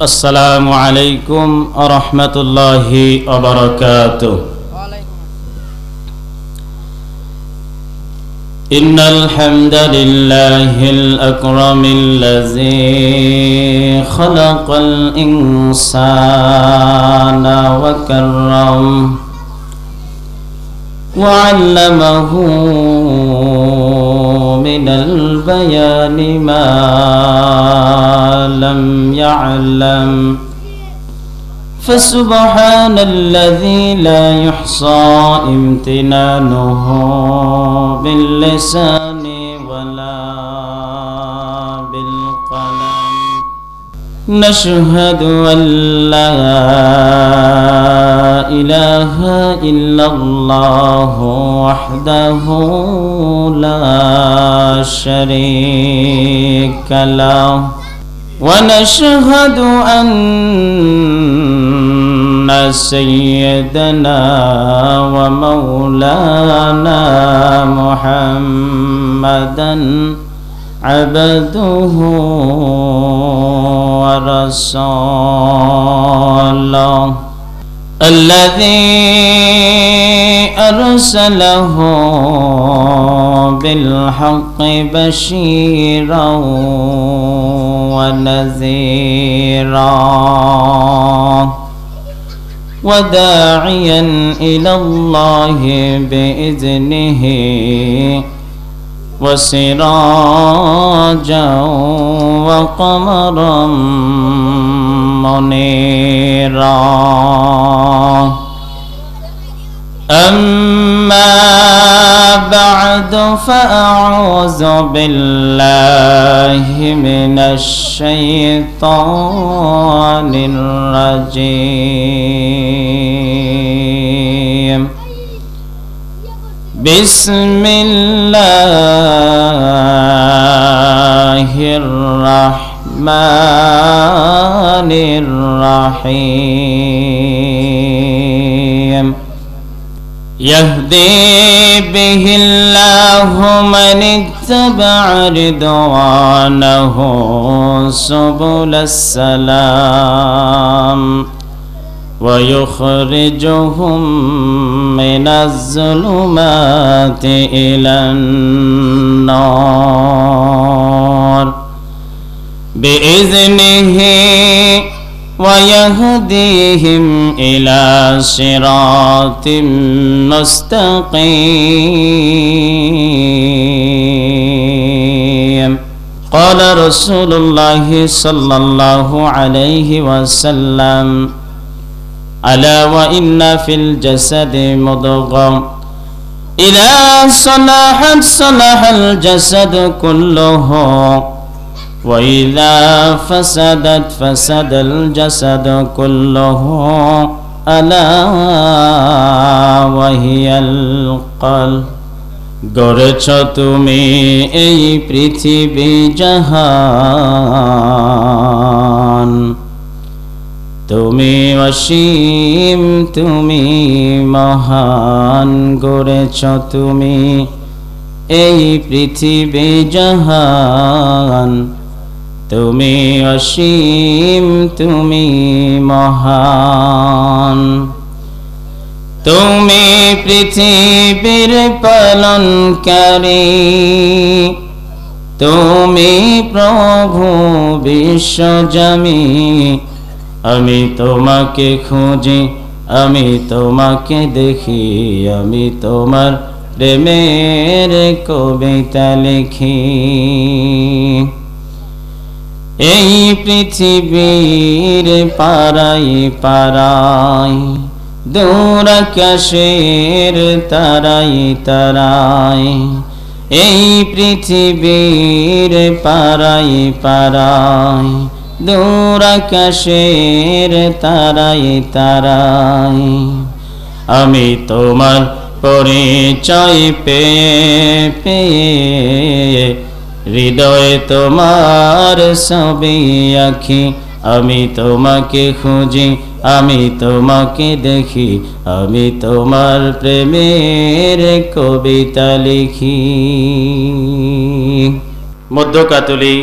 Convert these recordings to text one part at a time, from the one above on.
السلام عليكم ورحمة الله وبركاته. إن الحمد لله الأكرم الذي خلق الإنسان وكرم وعلمه من البيان ما لم يعلم فسبحان الذي لا يحصى امتنانه باللسان ولا بالقلم. نشهد أن لا إله إلا الله وحده لا شريك له ونشهد أن سيدنا ومولانا محمدا عبده ورسوله الذي أرسله بالحق بشيرا ونذيرا وداعيا إلى الله بإذنه وسراجا وقمرا منيرا. أما بعد فأعوذ بالله من الشيطان الرجيم. بسم الله الرحمن الرحيم. يهدي به الله من اتبع رضوانه سبل السلام ويخرجهم من الظلمات إلى النار بإذنه ويهديهم إلى صراط مستقيم. قال رسول الله صلى الله عليه وسلم: ألا وإن في الجسد مضغة إذا صلحت صلح الجسد كله وإذا فسدت فسد الجسد كله ألا وهي القلب. গড়েছ তুমি এই পৃথিবী জাহান, তুমি অসীম তুমি মহান। গড়েছ তুমি এই পৃথিবী জাহান, তুমি অসীম তুমি মহান। তুমি পৃথিবীর পালনকারী, তুমি প্রভু বিশ্বজামি। আমি তোমাকে খুঁজি, আমি তোমাকে দেখি, আমি তোমার প্রেমের কবিতা লিখি। এই পৃথিবীর পাড়ায় পাড়ায় দূর আকাশের তারাই তারাই, এই পৃথিবীর পাড়ায় পাড়ায় দূর আকাশের তারাই তারাই। আমি তোমার পরিচয় পেয়ে পেয়ে হৃদয়ে তোমার ছবি আঁকি। আমি তোমাকে খুঁজি, আমি তোমাকে দেখি, আমি তোমার প্রেমের কবিতা লিখি। মধ্যকাতলি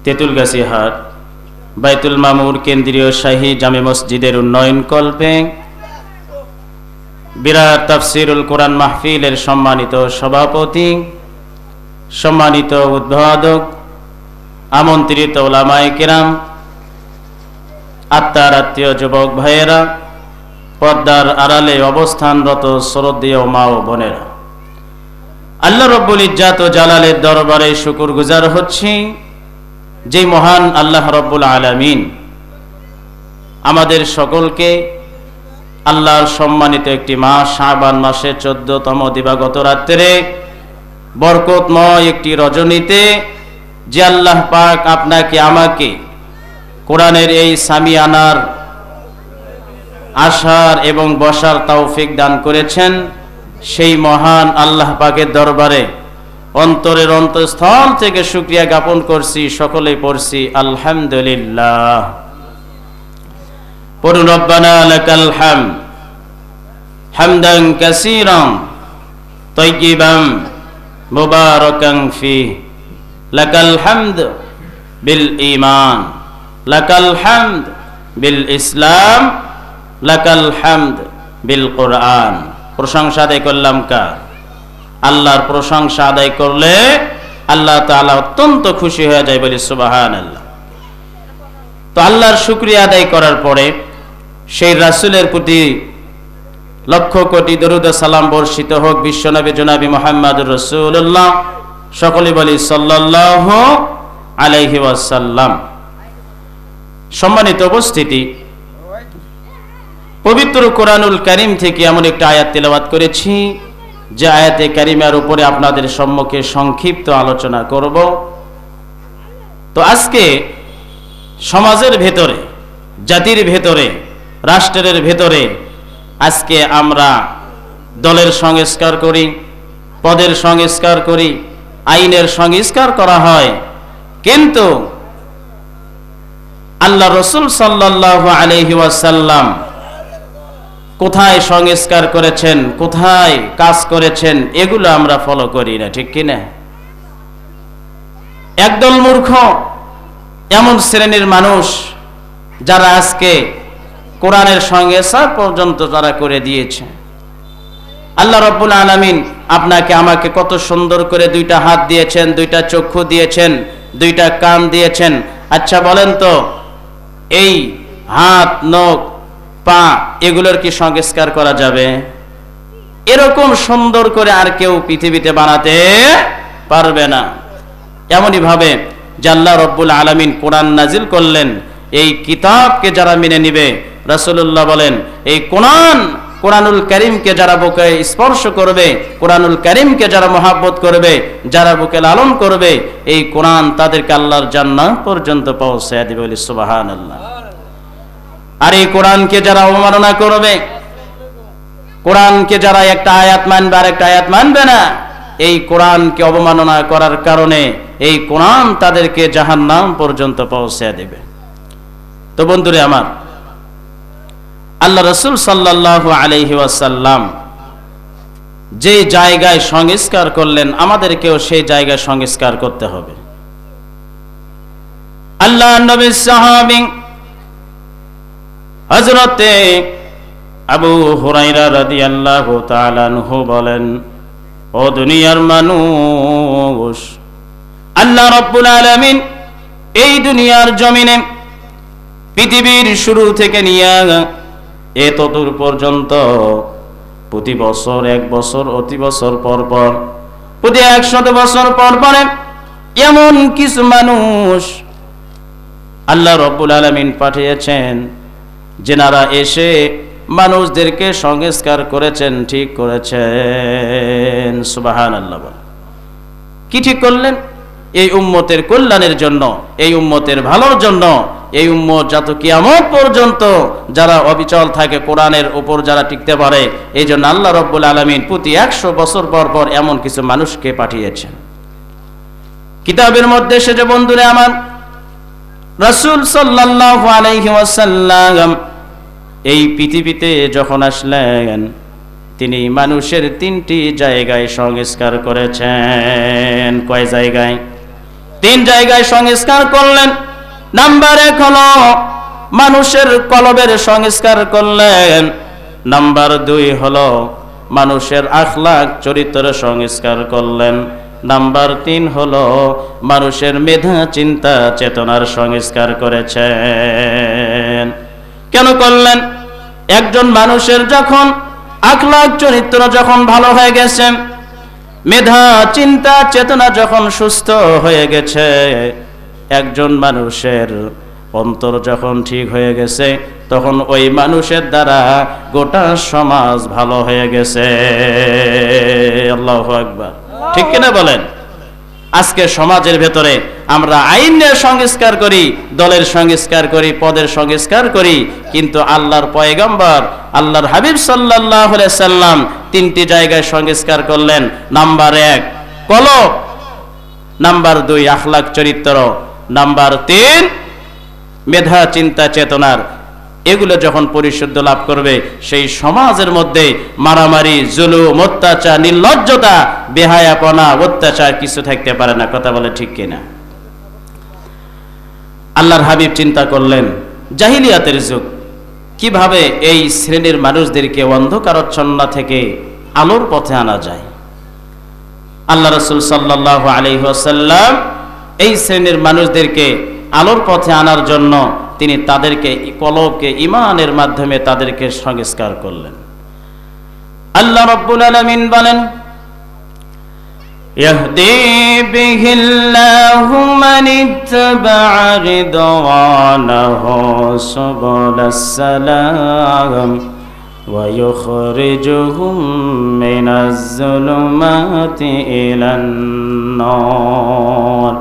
তেঁতুলগাছি হাট বাইতুল মামুর কেন্দ্রীয় শাহী জামে মসজিদের উন্নয়ন কল্পে বিরাট তাফসিরুল কোরআন মাহফিলের সম্মানিত সভাপতি, সম্মানিত উদ্বোধক, আমন্ত্রিত উলামায়ে কেরাম, আত্মার আত্মীয় যুবক ভাইয়েরা, পর্দার আড়ালে অবস্থানরত শ্রদ্ধেয় মা ও বোনেরা, আল্লাহ রব্বুল ইজ্জাত ও জালালের দরবারে শুকরগুজার হচ্ছি যে মহান আল্লাহ রব্বুল আলামিন আমাদের সকলকে আল্লাহর সম্মানিত একটি মাস শাবান মাসের 14তম দিবাগত রাত্রে বরকতময় একটি রজনীতে যে আল্লাহ পাক আপনাকে আমাকে কোরআনের এই সামিয়ানার আসার এবং বসার তৌফিক দান করেছেন, সেই মহান আল্লাহ পাকের দরবারে অন্তরের অন্তঃস্থল থেকে শুকরিয়া জ্ঞাপন করছি। সকলেই পড়ছি আলহামদুলিল্লাহ। পড়ুন রব্বানা লাকাল হামদ হামদান কাসীরান তাইয়িবান মুবারাকান ফীহি লাকাল হামদ বিল ঈমান লাকাল হামদ বিল ইসলাম লাকাল হামদ বিল কোরআন। প্রশংসা আদায় করলাম কার? আল্লাহর প্রশংসা আদায় করলে আল্লাহ তাআলা অত্যন্ত খুশি হয়ে যায়, বলি সুবহানাল্লাহ। তো আল্লাহর শুকরিয়া আদায় করার পরে সেই রাসূলের প্রতি লক্ষ কোটি দরুদ ও সালাম বর্ষিত হোক, বিশ্বনবী জনাবি মুহাম্মদুর রাসূলুল্লাহ, সকলে বলি সাল্লাল্লাহু আলাইহি ওয়াসাল্লাম। সম্মানিত উপস্থিতি, পবিত্র কোরআনুল কারীম থেকে এমন একটা আয়াত তেলাওয়াত করেছি যে আয়াতে কারিমার উপরে আপনাদের সম্মুখে সংক্ষিপ্ত আলোচনা করব। তো আজকে সমাজের ভেতরে, জাতির ভেতরে, রাষ্ট্রের ভেতরে আজকে আমরা দলের সংস্কার করি, পদের সংস্কার করি, আইনের সংস্কার করা হয়, কিন্তু আল্লাহ রাসূল সাল্লাল্লাহু আলাইহি ওয়াসাল্লাম কোথায় সংস্কার করেছেন, কোথায় কাজ করেছেন, এগুলো আমরা ফলো করি না, ঠিক কিনা? একদল মূর্খ এমন শ্রেণীর মানুষ যারা আজকে কোরআনের সংস্কার পর্যন্ত তারা করে দিয়েছে। আল্লাহ রাব্বুল আলামিন আপনাকে আমাকে কত সুন্দর করে দুইটা হাত দিয়েছেন, দুইটা চক্ষু দিয়েছেন, দুইটা কান দিয়েছেন। আচ্ছা বলেন তো, এই হাত, নখ, পা এগুলোর কি সংস্কার করা যাবে? এরকম সুন্দর করে আর কেউ পৃথিবীতে বানাতে পারবে না। এমনই ভাবে যে আল্লাহ রাব্বুল আলামিন কোরআন নাজিল করলেন, এই কিতাবকে যারা মেনে নিবে, রাসূলুল্লাহ বলেন এই কোরআনুল কারীমকে যারা বুকে স্পর্শ করবে, কোরআনুল কারীমকে যারা মহব্বত করবে, যারা বুকে লালন করবে, এই কোরআন তাদেরকে আল্লাহর জান্নাত পর্যন্ত পৌঁছায় দিবে, বলি সুবহানাল্লাহ। আর এই কোরআনকে যারা অবমাননা করবে, কোরআনকে যারা একটা আয়াত মানবে আর একটা আয়াত মানবে না, এই কোরআনকে অবমাননা করার কারণে এই কোরআন তাদেরকে জাহান্নাম পর্যন্ত পৌঁছে দেবে। তো বন্ধুরে আমার, আল্লাহ রাসূল সাল্লাল্লাহু আলাইহি ওয়াসাল্লাম যে জায়গায় সংস্কার করলেন, আমাদেরকেও সেই জায়গায় সংস্কার করতে হবে। আল্লাহ নবীর সাহাবী হযরতে আবু হুরায়রা রাদিয়াল্লাহু তাআলা আনহু বলেন, ও দুনিয়ার মানুষ, আল্লাহ রাব্বুল আলামিন এই দুনিয়ার জমিনে পৃথিবীর শুরু থেকে নিয়ে এতদূর পর্যন্ত প্রতি বছর 1 বছর, অতি বছর পর পর, প্রতি 100 বছর পর পরে এমন কিছু মানুষ আল্লাহ রাব্বুল আলামিন পাঠিয়েছেন, যেনারা এসে মানুষদেরকে সংস্কার করেছেন, ঠিক করেছেন। সুবহানাল্লাহ। কি ঠিক করলেন? এই উম্মতের কল্যাণের জন্য, এই উম্মতের ভালোর জন্য, এই উম্মত যত কিয়ামত পর্যন্ত যারা অবিচল থাকে, কোরআনের উপর যারা টিকতে পারে, এই জন্য আল্লাহ রাব্বুল আলামিন প্রতি 100 বছর পর পর এমন কিছু মানুষকে পাঠিয়েছেন। কিতাবের মধ্যে এসেছে বন্ধুরে আমার, রাসূল সাল্লাল্লাহু আলাইহি ওয়াসাল্লাম এই পৃথিবীতে যখন আসলেন, তিনি মানুষের 3টি জায়গায় সংস্কার করেছেন। কয় জায়গায়? 3 জায়গায় সংস্কার করলেন। নাম্বার 1 হলো মানুষের কলবের সংস্কার করলেন। নাম্বার 2 হলো মানুষের আখলাক চরিত্রের সংস্কার করলেন। নাম্বার 3 হলো মানুষের মেধা চিন্তা চেতনার সংস্কার করেছেন। কেন করলেন? একজন মানুষের যখন আখলাক চরিত্র যখন ভালো হয়ে গেছে, মেধা চিন্তা চেতনা যখন সুস্থ হয়ে গেছে, একজন মানুষের অন্তর যখন ঠিক হয়ে গেছে, তখন ওই মানুষের দ্বারা গোটা সমাজ ভালো হয়ে গেছে। আল্লাহু আকবার। ঠিক কিনা বলেন? আজকে সমাজের ভেতরে আমরা আইনের সংস্কার করি, দলের সংস্কার করি, পদের সংস্কার করি, কিন্তু আল্লাহর পয়গম্বর আল্লাহর হাবিব সাল্লাল্লাহু আলাইহি সাল্লাম 3টি জায়গায় সংস্কার করলেন। নাম্বার 1 কলব, নাম্বার 2 আখলাক চরিত্র, নাম্বার 3 মেধা চিন্তা চেতনার। এগুলো যখন পরিশুদ্ধ লাভ করবে, সেই সমাজের মধ্যে মারামারি, জুলুম, অত্যাচার, নির্লজ্জতা, বেহায়াপনা, অত্যাচার কিছু থাকতে পারে না। কথা বলে ঠিক কিনা? আল্লাহর হাবিব চিন্তা করলেন জাহিলিয়াতের যুগ, কিভাবে এই শ্রেণীর মানুষদেরকে অন্ধকারাচ্ছন্ন থেকে আলোর পথে আনা যায়। আল্লাহ রাসূল সাল্লাল্লাহু আলাইহি ওয়াসাল্লাম এই শ্রেণীর মানুষদেরকে আলোর পথে আনার জন্য তিনি তাদেরকে কলবকে ঈমানের মাধ্যমে তাদেরকে সংস্কার করলেন। আল্লাহ রাব্বুল আলামিন বলেন, ইয়াহদি বিহিল্লাহু মান ইত্তাবা'a রিদওয়ানাহু সুবুলাস সালাম ওয়া ইউখরিজুহুম মিনাজ যুলুমাতি ইলান নার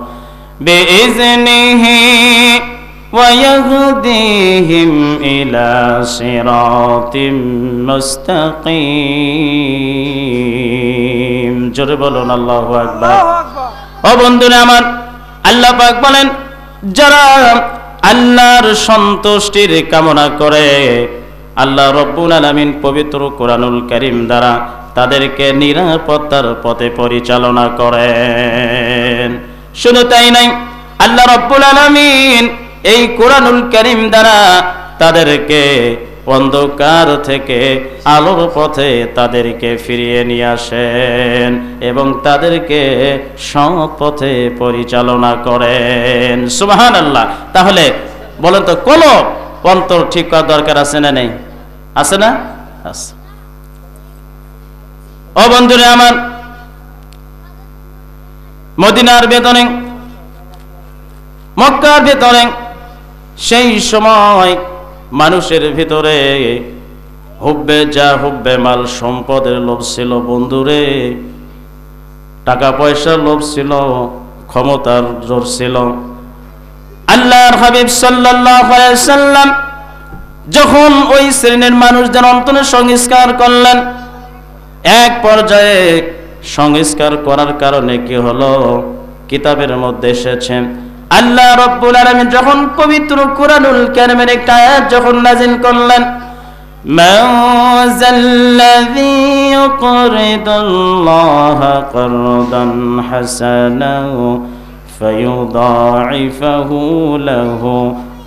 বিইজনিহি وَيَهْدِيهِمْ إِلَى صِرَاطٍ مُسْتَقِيمٍ। জোরে বলুন আল্লাহু আকবার। ও বন্ধুরা আমার, আল্লাহ পাক বলেন, যারা আল্লাহর সন্তুষ্টির কামনা করে, আল্লাহ রব্বুল আলামিন পবিত্র কোরআনুল কারীম দ্বারা তাদেরকে নিরাপত্তার পথে পরিচালনা করেন। শুধু তাই নাই, আল্লাহ রব্বুল আলামিন এই কোরআনুল কারীম দ্বারা তাদেরকে অন্ধকার থেকে আলোর পথে তাদেরকে ফিরিয়ে নিয়ে আসেন এবং তাদেরকে সৎ পথে পরিচালনা করেন। সুবহানাল্লাহ। তাহলে বলেন তো, কলব অন্তর ঠিক করার দরকার আছে না নেই? আছে না? আছে। ও বন্ধুরা আমার, মদিনার ভেতরে, মক্কার ভেতরে সেই সময় মানুষের ভিতরে হুব্বে মাল, সম্পদের লোভ ছিল বন্ধুরে, টাকা পয়সার লোভ ছিল, ক্ষমতার জোর ছিল। আল্লাহর হাবিব সাল্লাল্লাহু আলাইহি সাল্লাম যখন ওই শ্রেণীর মানুষদের অন্তরে সংস্কার করলেন, এক পর্যায়ে সংস্কার করার কারণে কি হলো? কিতাবের মধ্যে এসেছে, আল্লাহ রাব্বুল আলামিন যখন পবিত্র কোরআনুল কারীমের একটা আয়াত যখন নাযিল করলেন, মান যাল্লাযী ইউকরিদুল্লাহা কারদান হাসানান ফায়ুদাঈফাহু লাহু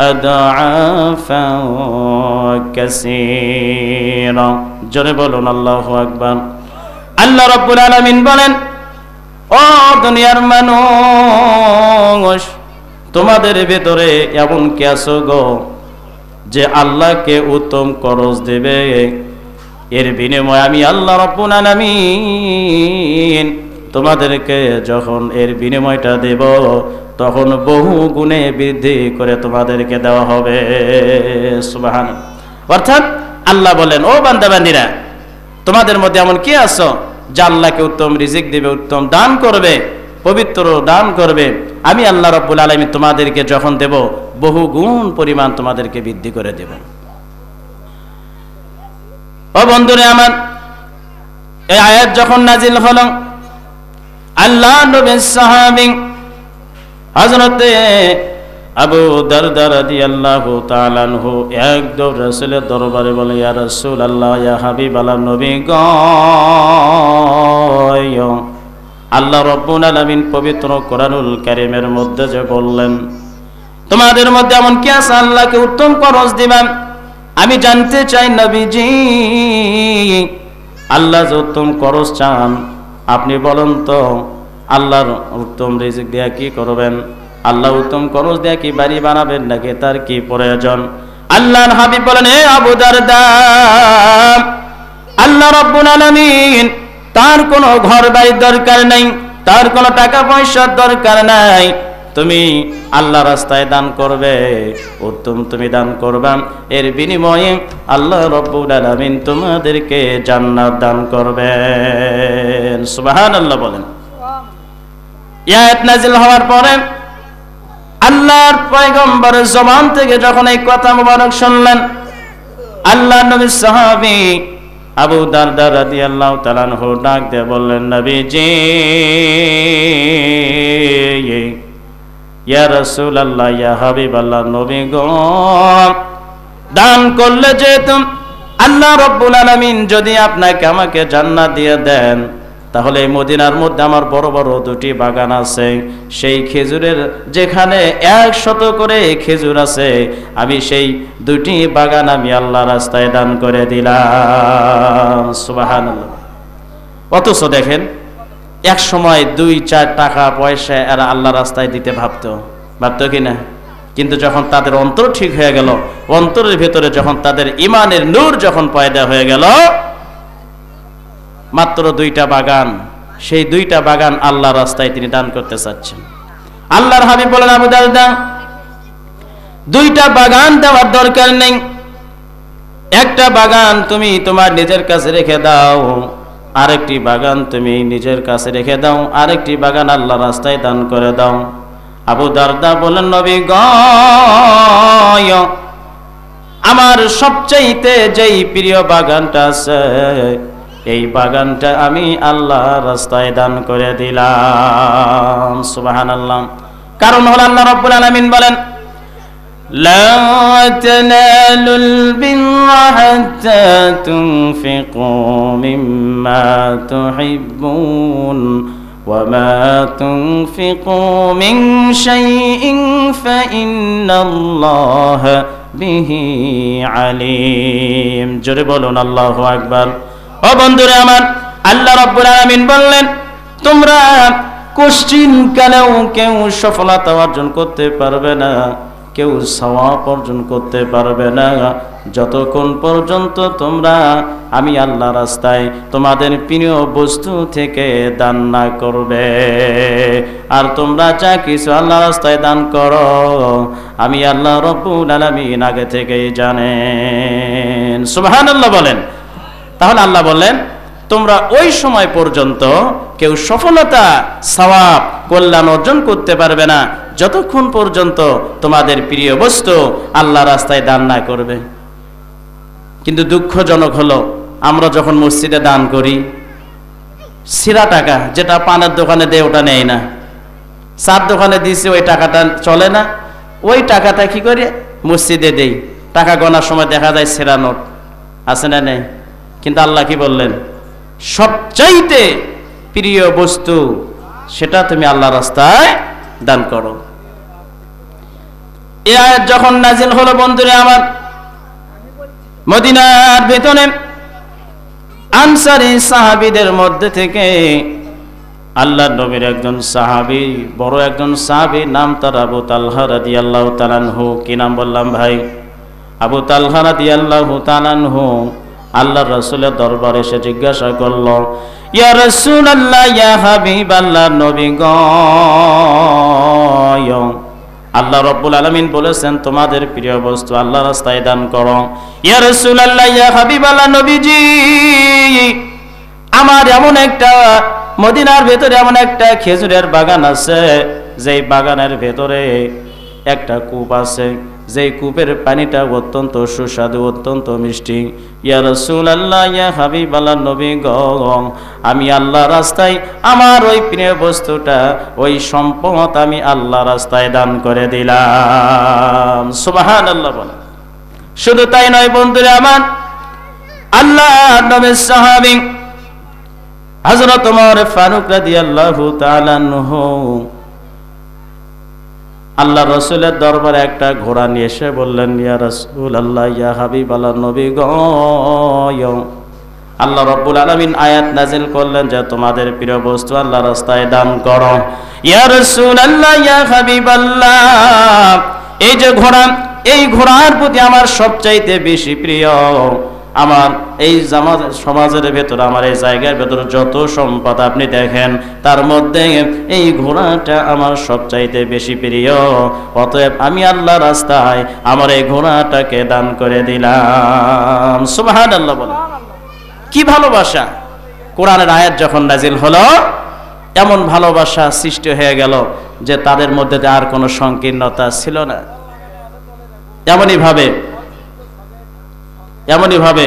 আদআফান কাসীরা। জোরে বলুন আল্লাহু আকবার। আল্লাহ রাব্বুল আলামিন বলেন, ও দুনিয়ার মানুষ, তোমাদের ভেতরে এমন কে আছো গো যে আল্লাহকে উত্তম করজ দেবে, এর বিনিময়ে আমি আল্লাহ রাব্বুল আলামিন তোমাদেরকে যখন এর বিনিময়টা দেব, তখন বহু গুণে বৃদ্ধি করে তোমাদেরকে দেওয়া হবে। সুবহানাল্লাহ। অর্থাৎ আল্লাহ বলেন, ও বান্দা বান্দীরা, তোমাদের মধ্যে এমন কে আছো যে আল্লাহকে উত্তম রিজিক দিবে, উত্তম দান করবে, পবিত্র দান করবে, আমি আল্লাহ রাব্বুল আলামিন তোমাদেরকে যখন দেব, বহু গুণ পরিমাণ তোমাদেরকে বৃদ্ধি করে দেব। ও বন্ধুরা আমার, এই আয়াত যখন নাজিল হলো, আল্লাহ নবীর সাহাবী হযরতে আবু দারদা রাদিয়াল্লাহু তাআলা আনহু একদম রাসূলের দরবারে বলে, ইয়া রাসূলুল্লাহ, ইয়া হাবিবাল্লাহ, নবী গো, আল্লাহ রাব্বুল আলামিন পবিত্র কোরআনুল কারীমের মধ্যে যে বললেন, তোমাদের মধ্যে এমন কি আছে আল্লাহকে উত্তম খরচ দিবেন? আমি জানতে চাই নবীজি, আল্লাহ যে উত্তম খরচ চান, আপনি বলেন তো আল্লাহর উত্তম রিজিক দেয়া কি করবেন? আল্লাহ উত্তম খরচ দেয়া কি বাড়ি বানাবেন নাকি তার কি প্রয়োজন? আল্লাহর হাবিব বলেন, হে আবু দারদা, আল্লাহ রাব্বুল আলামিন তার কোনো ঘর বাড়ির দরকার নাই, তার কোনো টাকা পয়সার দরকার নাই। তুমি আল্লাহ রাস্তায় দান করবে, উত্তম তুমি দান করবা, এর বিনিময়ে আল্লাহ রাব্বুল আলামিন তোমাদেরকে জান্নাত দান করবেন। সুবহানাল্লাহ বলেন। আয়াত নাযিল হওয়ার পরে আল্লাহর পয়গম্বরের জবান থেকে যখন এই কথা মুবারক শুনলেন, আল্লাহর নবী সাহাবী আবু দারদা রাদিয়াল্লাহু তাআলা আনহু ডাক দিয়ে বললেন, নবীজি, ইয়া রাসূলুল্লাহ, ইয়া হাবিবাল্লাহ, নবী গো, দান করলে যেহেতু আল্লাহ রাব্বুল আলামিন যদি আপনাকে আমাকে জান্নাত দিয়ে দেন, তাহলে এই মদিনার মধ্যে আমার বড় বড় দুটি বাগান আছে, সেই খেজুরের যেখানে 100 করে খেজুর আছে, আমি সেই দুটি বাগান আমি আল্লাহ রাস্তায় দান করে দিলাম। সুবহানাল্লাহ। অথচ দেখেন, এক সময় 2-4 টাকা পয়সা এরা আল্লাহ রাস্তায় দিতে ভাবতো কিনা? কিন্তু যখন তাদের অন্তর ঠিক হয়ে গেল, অন্তরের ভেতরে যখন তাদের ইমানের নূর যখন পয়দা হয়ে গেল, মাত্র 2টা বাগান, সেই 2টা বাগান আল্লাহ রাস্তায় তিনি দান করতে চাচ্ছেন। আল্লাহর হাবিব বলেন, আবু দারদা, 2টা বাগান দেওয়ার দরকার নেই, একটা বাগান তুমি তোমার নিজের কাছে রেখে দাও, আরেকটি বাগান তুমি নিজের কাছে রেখে দাও, আরেকটি বাগান আল্লাহ রাস্তায় দান করে দাও। আবু দারদা বলেন, নবী গ, আমার সবচাইতে যেই প্রিয় বাগানটা আছে, এই বাগানটা আমি আল্লাহ রাস্তায় দান করে দিলাম। সুবহানাল্লাহ। কারণ হলো আল্লাহ রাব্বুল আলামিন বলেন, লা তানালুল বিররা হাত্তা তুনফিকু মিম্মা তুহিব্বুন ওয়া মা তুনফিকু মিন শাইইন ফাইন্নাল্লাহা বিহি আলিম। জোরে বলুন আল্লাহু আকবার। ও বন্ধুরা আমার, আল্লাহ রাব্বুল আলামিন বললেন, তোমরা কোশ্চিন কালেও কেউ সফলতা অর্জন করতে পারবে না, কেউ সওয়াব অর্জন করতে পারবে না, যতক্ষণ পর্যন্ত তোমরা আমি আল্লাহ রাস্তায় তোমাদের প্রিয় বস্তু থেকে দান না করবে। আর তোমরা যা কিছু আল্লাহ রাস্তায় দান করো, আমি আল্লাহ রাব্বুল আলামিন আগে থেকেই জানেন। সুবহানাল্লাহ বলেন। তাহলে আল্লাহ বললেন, তোমরা ওই সময় পর্যন্ত কেউ সফলতা, সওয়াব, কল্যাণ অর্জন করতে পারবে না যতক্ষণ পর্যন্ত তোমাদের প্রিয় বস্তু আল্লাহ রাস্তায় দান না করবে। কিন্তু দুঃখজনক হলো, আমরা যখন মসজিদে দান করি, ছিঁড়া টাকা যেটা পানের দোকানে দেয় ওটা নেয় না, চার দোকানে দিয়েছে ওই টাকাটা চলে না, ওই টাকাটা কি করে মসজিদে দেই, টাকা গণার সময় দেখা যায় ছেঁড়া নোট আছে না নেই। কিন্তু আল্লাহ কি বললেন, সবচাইতে প্রিয় বস্তু সেটা তুমি আল্লাহ রাস্তায় দান করো। এই আয়াত যখন নাজিল হলো, বন্ধুরা আমার, মদিনার ভেতরে আনসারী সাহাবীদের মধ্যে থেকে আল্লাহর নবীর একজন সাহাবী, বড় একজন সাহাবী, নাম তার আবু তালহা রাদিয়াল্লাহু তাআলা আনহু। কি নাম বললাম ভাই? আবু তালহা রাদিয়াল্লাহু তাআলা আনহু আল্লাহর রাসূলের দরবারে এসে জিজ্ঞাসা করল, ইয়া রাসূলুল্লাহ, ইয়া হাবিবাল্লাহ, নবী গো, আল্লাহ রাব্বুল আলামিন বলেছেন তোমাদের প্রিয় বস্তু আল্লাহ রাস্তায় দান করো। ইয়া রাসূলুল্লাহ, ইয়া হাবিবাল্লাহ, নবীজি, আমার এমন একটা মদিনার ভেতরে এমন একটা খেজুরের বাগান আছে, যেই বাগানের ভেতরে একটা কূপ আছে, যেই কূপের পানিটা অত্যন্ত সুস্বাদু, অত্যন্ত মিষ্টি। ইয়া রাসূলুল্লাহ, ইয়া হাবিবাল্লাহ, নবী গো, আমি আল্লাহ রাস্তায় আমার ওই প্রিয় বস্তুটা, ওই সম্পদ আমি আল্লাহ রাস্তায় দান করে দিলাম। সুবহানাল্লাহ বলে। শুধু তাই নয় বন্ধুরা আমার, আল্লাহর নবীর সাহাবী হযরত ওমর ফারুক রাদিয়াল্লাহু তাআলা আনহু আল্লাহ রসুলের দরবারে একটা ঘোড়া নিয়ে এসে বললেন, ইয়া রাসূলুল্লাহ, ইয়া হাবিবাল্লাহ, নবী গো, আল্লাহ রাব্বুল আলামিন আয়াত নাজিল করলেন যে তোমাদের প্রিয় বস্তু আল্লাহর রাস্তায় দান করো। ইয়া রাসূলুল্লাহ, ইয়া হাবিবাল্লাহ, এই যে ঘোড়া, এই ঘোড়ার প্রতি আমার সবচাইতে বেশি প্রিয়। আমার এই সমাজের ভেতর, আমার এই জায়গার ভেতর যত সম্পদ আপনি দেখেন, তার মধ্যে এই ঘোড়াটা আমার সবচাইতে বেশি প্রিয়। অতএব আমি আল্লাহর রাস্তায় আমার এই ঘোড়াটাকে দান করে দিলাম। সুবহানাল্লাহ বলে। কি ভালোবাসা! কোরআনের আয়াত যখন নাজিল হলো, এমন ভালোবাসা সৃষ্টি হয়ে গেল যে তাদের মধ্যে আর কোনো সংকীর্ণতা ছিল না। এমনই ভাবে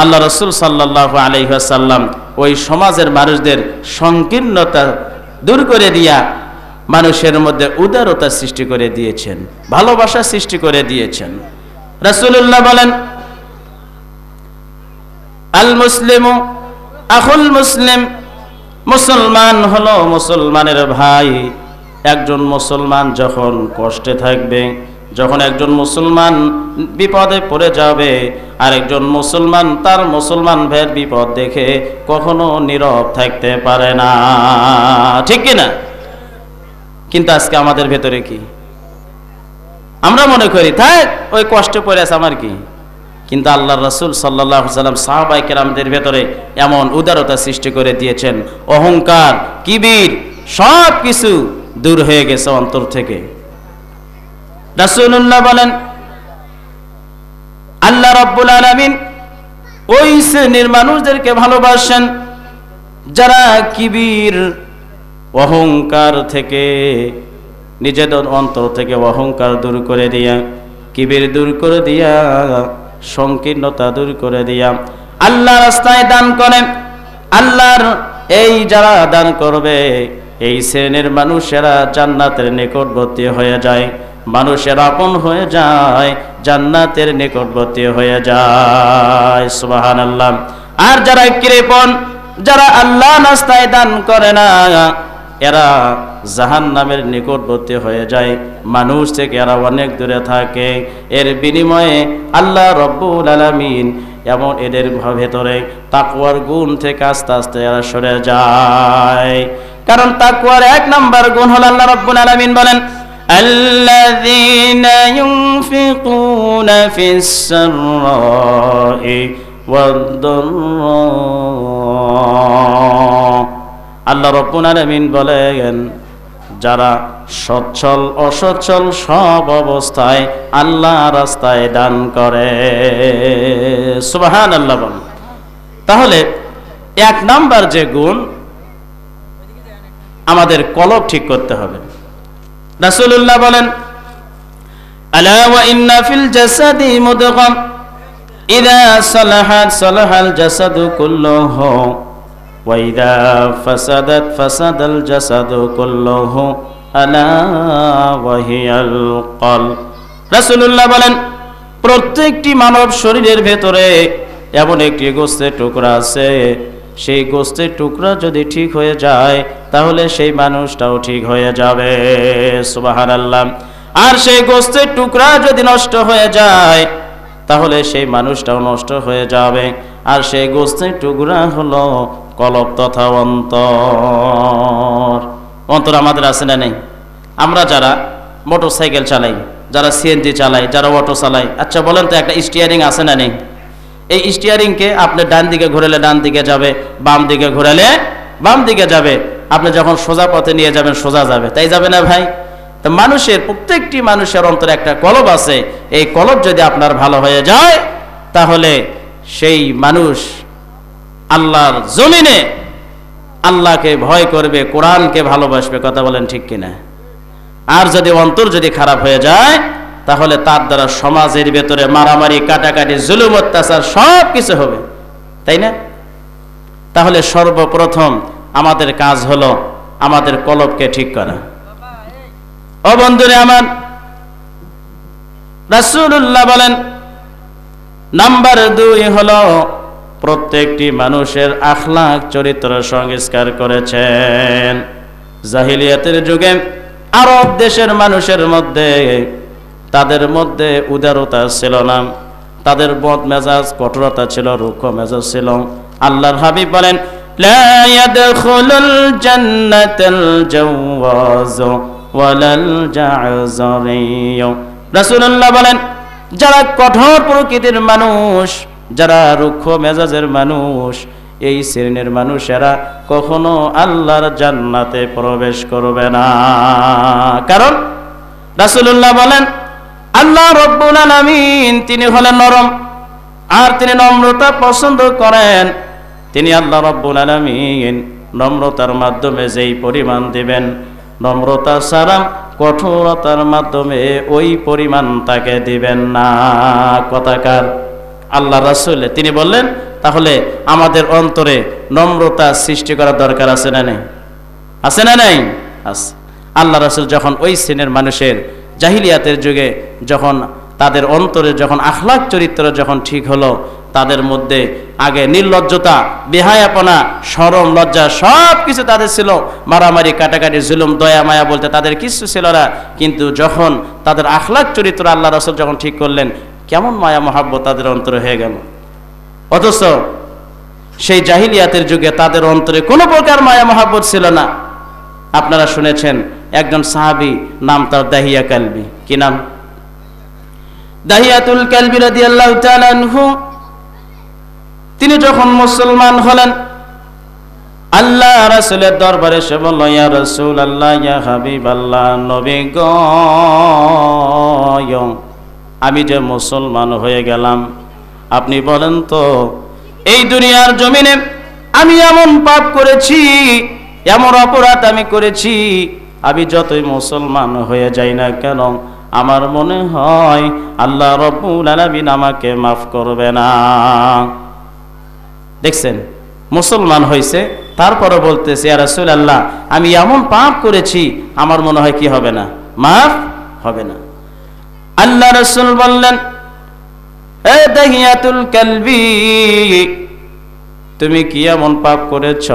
আল্লাহ রাসূল সাল্লাল্লাহু আলাইহি ওয়াসাল্লাম ওই সমাজের মানুষদের সংকীর্ণতা দূর করে দিয়া মানুষের মধ্যে উদারতা সৃষ্টি করে দিয়েছেন, ভালোবাসা সৃষ্টি করে দিয়েছেন। রাসূলুল্লাহ বলেন, আল মুসলিমু আখুল মুসলিম, মুসলমান হলো মুসলমানের ভাই। একজন মুসলমান যখন কষ্টে থাকবে, যখন একজন মুসলমান বিপদে পড়ে যাবে, আরেকজন মুসলমান তার মুসলমান ভাইয়ের বিপদ দেখে কখনো নীরব থাকতে পারে না, ঠিক কিনা? কিন্তু আজকে আমাদের ভেতরে কি? আমরা মনে করি থাক, ওই কষ্টে পড়ে আছে, আমার কি? কিন্তু আল্লাহর রাসূল সাল্লাল্লাহু আলাইহি ওয়াসাল্লাম সাহাবায়ে কেরামদের ভেতরে এমন উদারতা সৃষ্টি করে দিয়েছেন, অহংকার, কিবির সব কিছু দূর হয়ে গেছে অন্তর থেকে। রাসূলুল্লাহ বলেন, আল্লাহ রাব্বুল আলামিন ওই শ্রেণীর মানুষদেরকে ভালোবাসেন যারা কিবির, অহংকার থেকে, নিজেদের অন্তর থেকে অহংকার দূর করে দিয়া, কিবির দূর করে দিয়া, সংকীর্ণতা দূর করে দিয়া আল্লাহ রাস্তায় দান করেন। আল্লাহর এই যারা দান করবে, এই শ্রেণীর মানুষেরা জান্নাতের নিকটবর্তী হয়ে যায়, মানুষের আপন হয়ে যায়, জান্নাতের নিকটবর্তী হয়ে যায়। সুবহানাল্লাহ। আর যারা কৃপণ, যারা আল্লাহ রাস্তায় দান করে না, এরা জাহান্নামের নিকটবর্তী হয়ে যায়, মানুষ থেকে এরা অনেক দূরে থাকে। এর বিনিময়ে আল্লাহ রব্বুল আলামিন এমন এদের ভেতরে তাকওয়ার গুণ থেকে আস্তে আস্তে এরা সরে যায়। কারণ তাকওয়ার এক নাম্বার গুণ হলো, আল্লাহ রব্বুল আলামিন বলেন, الذين ينفقون في السراء والضراء। আল্লাহ রাব্বুল আলামিন বলেন, যারা সচ্ছল অসচ্ছল সব অবস্থায় আল্লাহ রাস্তায় দান করে। সুবহানাল্লাহ বলেন। তাহলে এক নাম্বার যে গুণ, আমাদের কলব ঠিক করতে হবে। রাসূলুল্লাহ বলেন, আলা ওয়া ইন্না ফিল জাসাদি মুদগাম ইযা সালাহাত সালাহাল জাসাদু কুল্লুহু ওয়া ইযা ফাসাদাত ফাসাদাল জাসাদু কুল্লুহু আলা ওয়া হিয়াল কলব। রাসূলুল্লাহ বলেন, প্রত্যেকটি মানব শরীরের ভেতরে এমন একটি গোস্তের টুকরা আছে, সেই গোস্তের টুকরা যদি ঠিক হয়ে যায় তাহলে সেই মানুষটাও ঠিক হয়ে যাবে। সুবহানাল্লাহ। আর সেই গোস্তের টুকরা যদি নষ্ট হয়ে যায় তাহলে সেই মানুষটাও নষ্ট হয়ে যাবে। আর সেই গোস্তের টুকরা হলো কলব তথা অন্তর। অন্তর আমাদের আছে না নেই? আমরা যারা মোটরসাইকেল চালাই, যারা সিএনজি চালাই, যারা অটো চালাই, আচ্ছা বলেন তো, একটা স্টিয়ারিং আছে না নেই? এই স্টিয়ারিংকে আপনি ডান দিকে ঘোরালে ডান দিকে যাবে, বাম দিকে ঘোরালে বাম দিকে যাবে। আপনি যখন সোজা পথে নিয়ে যাবেন সোজা যাবে, তাই যাবে না ভাই? তো মানুষের, প্রত্যেকটি মানুষের অন্তরে একটা কলব আছে। এই কলব যদি আপনার ভালো হয়ে যায় তাহলে সেই মানুষ আল্লাহর জমিনে আল্লাহকে ভয় করবে, কোরআনকে ভালোবাসবে। কথা বলেন ঠিক কিনা? আর যদি অন্তর যদি খারাপ হয়ে যায় তাহলে তার দ্বারা সমাজের ভেতরে মারামারি, কাটাকাটি, জুলুম, অত্যাচার সব কিছু হবে, তাই না? তাহলে সর্বপ্রথম আমাদের কাজ হলো আমাদের কলবকে ঠিক করা। ও বন্ধুরে আমার, রাসূলুল্লাহ বলেন, নাম্বার 2 হলো প্রত্যেকটি মানুষের আখলাক, চরিত্র সংস্কার করেছেন। জাহিলিয়াতের যুগে আরব দেশের মানুষের মধ্যে তাদের মধ্যে উদারতা ছিল না, তাদের বদ মেজাজ কঠোরতা ছিল, রুক্ষ মেজাজ ছিল। আল্লাহর হাবিব বলেন, লা ইয়াদখুলুল জান্নাতাল জাওয়াজ ওয়ালাল জাযরিয়। রাসূলুল্লাহ বলেন, যারা কঠোর প্রকৃতির মানুষ, যারা রুক্ষ মেজাজের মানুষ, এই শ্রেণীর মানুষেরা কখনো আল্লাহর জান্নাতে প্রবেশ করবে না। কারণ রাসূলুল্লাহ বলেন, আল্লাহ রব্বুল আলামিন তিনি হলেন নরম, আর তিনি নম্রতা পছন্দ করেন। তিনি আল্লাহ রব্বুল আলামিন নম্রতার মাধ্যমে যেই পরিমাণ দিবেন, নম্রতা ছাড়া কঠোরতার মাধ্যমে ওই পরিমাণ তাকে দিবেন না। কথাকার আল্লাহ রাসূল তিনি বললেন, তাহলে আমাদের অন্তরে নম্রতা সৃষ্টি করার দরকার আছে না নেই? আছে না নাই? আছে। আল্লাহ রাসূল যখন ওই শ্রেণীর মানুষের জাহিলিয়াতের যুগে যখন তাদের অন্তরে যখন আখলাক চরিত্র যখন ঠিক হলো, তাদের মধ্যে আগে নির্লজ্জতা, বেহায়াপনা, শরম, লজ্জা সব কিছু তাদের ছিল, মারামারি, কাটাকাটি, জুলুম, দয়া মায়া বলতে তাদের কিছু ছিল না। কিন্তু যখন তাদের আখলাক চরিত্র আল্লাহ রাসূল যখন ঠিক করলেন, কেমন মায়া মহাব্বত তাদের অন্তরে হয়ে গেল। অথচ সেই জাহিলিয়াতের যুগে তাদের অন্তরে কোনো প্রকার মায়া মহাব্বত ছিল না। আপনারা শুনেছেন একজন সাহাবী, নাম তার দাহিয়া কালবি। কি নাম? দাহিয়াতুল কালবি রাদিয়াল্লাহু তাআলা আনহু। তিনি যখন মুসলমান হলেন, আল্লাহ রাসূলের দরবারে এসে বলল, ইয়া রাসূলুল্লাহ, ইয়া হাবিবাল্লাহ, নবী গো, আমি যে মুসলমান হয়ে গেলাম, আপনি বলেন তো এই দুনিয়ার জমিনে আমি এমন পাপ করেছি, এমন অপরাধ আমি করেছি, আমি যতই মুসলমান হয়ে যাই না কেন আমার মনে হয় আল্লাহ রব্বুল আলামিন আমাকে মাফ করবে না। দেখছেন, মুসলমান হয়েছে, তারপরে বলতেছে, ইয়া রাসূলুল্লাহ, আমি এমন পাপ করেছি আমার মনে হয় কি হবে না, মাফ হবে না। আল্লাহ রাসূল বললেন, এ দাহিয়াতুল কালবি, তুমি কি এমন পাপ করেছ?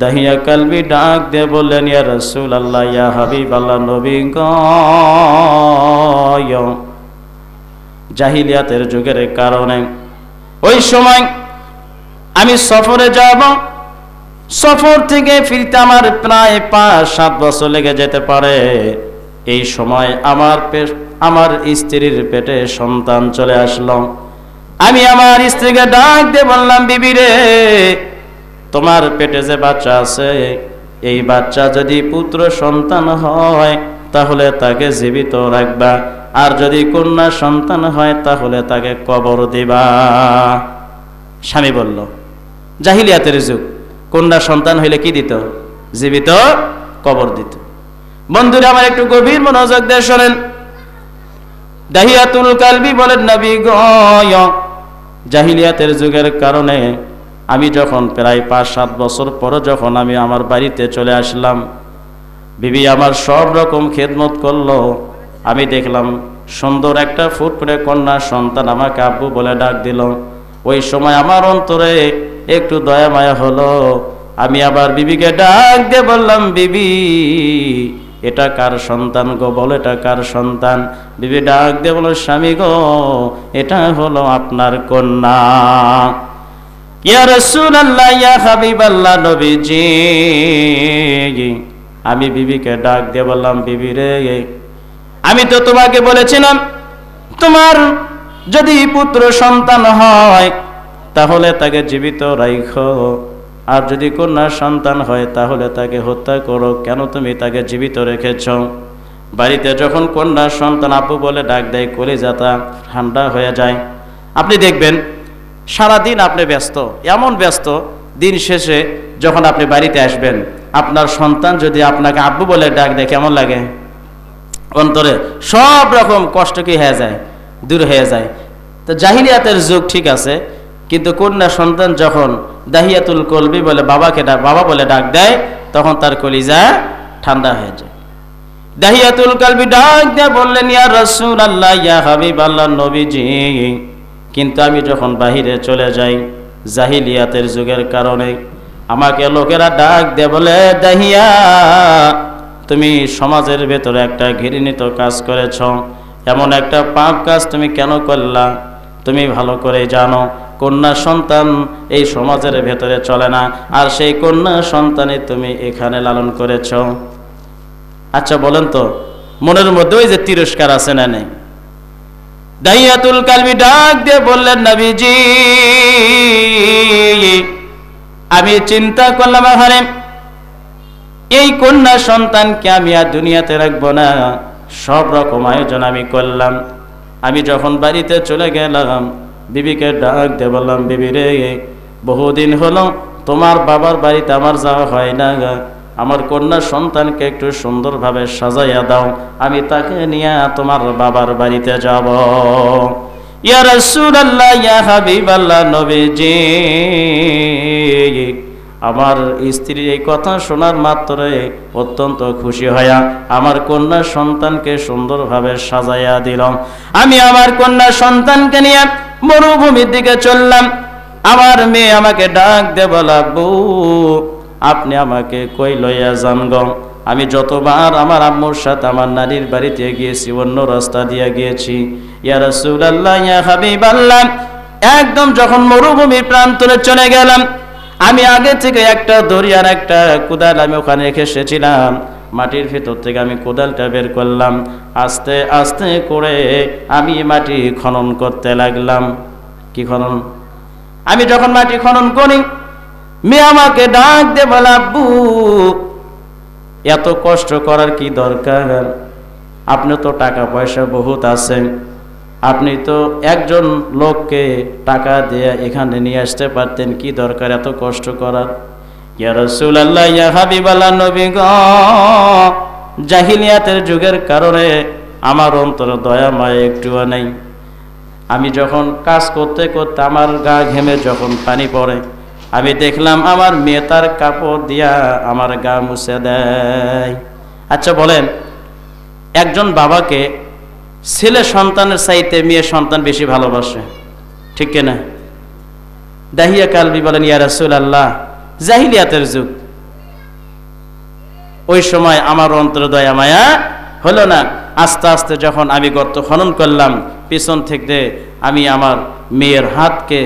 দাহিয়া কালবি ডাক দিয়ে বললেন, ইয়া রাসূলুল্লাহ, ইয়া হাবিবাল্লাহ, নবী গো, জাহিলিয়াতের যুগের কারণে ওই সময় আমি সফরে যাব, সফর থেকে ফিরতে আমার প্রায় 5-7 বছর লেগে যেতে পারে। এই সময় আমার স্ত্রীর পেটে সন্তান চলে আসলো। আমি আমার স্ত্রীকে ডাক দিয়ে বললাম, বিবি রে, তোমার পেটে যে বাচ্চা আছে, এই বাচ্চা যদি পুত্র সন্তান হয় তাহলে তাকে জীবিত রাখবা, আর যদি কন্যা সন্তান হয় তাহলে তাকে কবর দিবা। স্বামী বলল, জাহিলিয়াতের যুগ, কন্যা সন্তান হইলে কি দিত? জীবিত কবর দিত। বন্ধুরা আমার একটু গভীর মনোযোগ দিয়ে শোনেন। দাহিয়াতুল কালবি বলেন, নবী গো, জাহিলিয়াতের যুগের কারণে আমি যখন প্রায় 5-7 বছর পরে যখন আমি আমার বাড়িতে চলে আসলাম, বিবি আমার সব রকম খেদমত করলো। আমি দেখলাম সুন্দর একটা ফুটফুটে কন্যা সন্তান আমাকে আব্বু বলে ডাক দিল। ওই সময় আমার অন্তরে একটু দয়া মায়া হলো। আমি আবার বিবিকে ডাক দিয়ে বললাম, বিবি, এটা কার সন্তান গো? বলো, এটা কার সন্তান? বিবি ডাক দিয়ে বলো, স্বামী গো, এটা হলো আপনার কন্যা। ইয়া রাসূলুল্লাহ, ইয়া হাবিবাল্লাহ, নবীজি, আমি বিবিকে ডাক দিয়ে বললাম, বিবি রে, আমি তো তোমাকে বলেছিলাম তোমার যদি পুত্র সন্তান হয় তাহলে তাকে জীবিত রাখো, আর যদি কন্যা সন্তান হয় তাহলে তাকে হত্যা করো। কেন তুমি তাকে জীবিত রেখেছ? বাড়িতে যখন কন্যা সন্তান আব্বু বলে ডাক দেয়, কলিজাটা ঠান্ডা হয়ে যায়। আপনি দেখবেন সারাদিন আপনি ব্যস্ত, এমন ব্যস্ত, দিন শেষে যখন আপনি বাড়িতে আসবেন, আপনার সন্তান যদি আপনাকে আব্বু বলে ডাক দেয়, কেমন লাগে? অন্তরে সব রকম কষ্ট কি হয়ে যায়, দূর হয়ে যায়। তো জাহিলিয়াতের যুগ ঠিক আছে, কিন্তু কন্যা সন্তান যখন দাহিয়াতুল কলবি বলে বাবা বলে ডাক দেয়, তখন তার কলিজা ঠান্ডা হয়ে যায়। দাহিয়াতুল কলবি ডাক দিয়ে বললেন, ইয়া রাসূলুল্লাহ, ইয়া হাবিবাল্লাহ, নবীজি, কিন্তু আমি যখন বাহিরে চলে যাই জাহিলিয়াতের যুগের কারণে আমাকে লোকেরা ডাক দিয়ে বলে, দাহিয়া, তুমি সমাজের ভেতরে একটা ঘৃণিত কাজ করেছ, এমন একটা পাপ কাজ তুমি কেন করলা? তুমি ভালো করে জানো কন্যা সন্তান এই সমাজের ভেতরে চলে না, আর সেই কন্যা সন্তানই তুমি এখানে লালন করেছ। আচ্ছা বলেন তো, মনের মধ্যে ওই যে তিরস্কার আছে না নেই? দাহিয়াতুল কালবি ডাক দিয়ে বললেন, নবীজি আমি চিন্তা করলাম, আহারে এই কন্যা সন্তানকে আমি আর দুনিয়াতে রাখবো না, সব রকম আয়োজন আমি করলাম। আমি যখন বাড়িতে চলে গেলাম, বিবিকে ডাক দিয়ে বললাম, বিবি রে, বহুদিন হলো তোমার বাবার বাড়িতে আমার যাওয়া হয় না, আমার কন্যা সন্তানকে একটু সুন্দরভাবে সাজাইয়া দাও, আমি তাকে নিয়ে তোমার বাবার বাড়িতে যাব। ইয়া রাসূলুল্লাহ, ইয়া হাবিবাল্লাহ, নবীজি আমার স্ত্রীর এই কথা শোনার মাত্রে অত্যন্ত খুশি হইয়া আমার কন্যা সন্তানকে সুন্দরভাবে সাজাইয়া দিলাম। আমি আমার কন্যা সন্তানকে নিয়ে মরুভূমির দিকে চললাম। আমার মেয়ে আমাকে ডাক দিয়ে বলে, আব্বু আপনি আমাকে কই লইয়া যান গো? আমি যতবার আমার আম্মুর সাথে আমার নানির বাড়িতে গিয়েছি অন্য রাস্তা দিয়ে গিয়েছি। ইয়া রাসূলুল্লাহ, ইয়া হাবিবাল্লাহ, একদম যখন মরুভূমির প্রান্তরে চলে গেলাম, আমি আগে থেকে একটা দড়িয়ার একটা কোদাল আমি ওখানে রেখে এসেছিলাম। মাটির ভিতর থেকে আমি কোদালটা বের করলাম, আস্তে আস্তে করে আমি মাটি খনন করতে লাগলাম। কি খনন? আমি যখন মাটি খনন করি, মেয়ে আমাকে ডাক দিয়ে বলে, আব্বু এত কষ্ট করার কি দরকার? আপনি তো টাকা পয়সা বহুত আছে, আপনি তো একজন লোককে টাকা দিয়ে এখানে নিয়ে আসতে পারতেন, কি দরকার এত কষ্ট করার? ইয়া রাসূলুল্লাহ, ইয়া হাবিবাল্লাহ, নবী গো, জাহিলিয়াতের যুগের কারণে আমার অন্তরে দয়া মায়া একটুও নেই। আমি যখন কাজ করতে করতে আমার গা ঘেমে যখন পানি পড়ে, আমি দেখলাম আমার মেয়ে তার কাপড় দিয়া আমার গা মুছে দেয়। আচ্ছা বলেন, একজন বাবাকে ছেলে সন্তানের চাইতে মেয়ে সন্তান বেশি ভালোবাসে, ঠিক কিনা? দাহিয়া কালবি বলেন, ইয়া রাসূলুল্লাহ, জাহিলিয়াতের যুগ, ওই সময় আমার অন্তরে দয়া মায়া হলো না। আস্তে আস্তে যখন আমি গর্ত খনন করলাম, পিছন থেকে আমি আমার মেয়ের হাতকে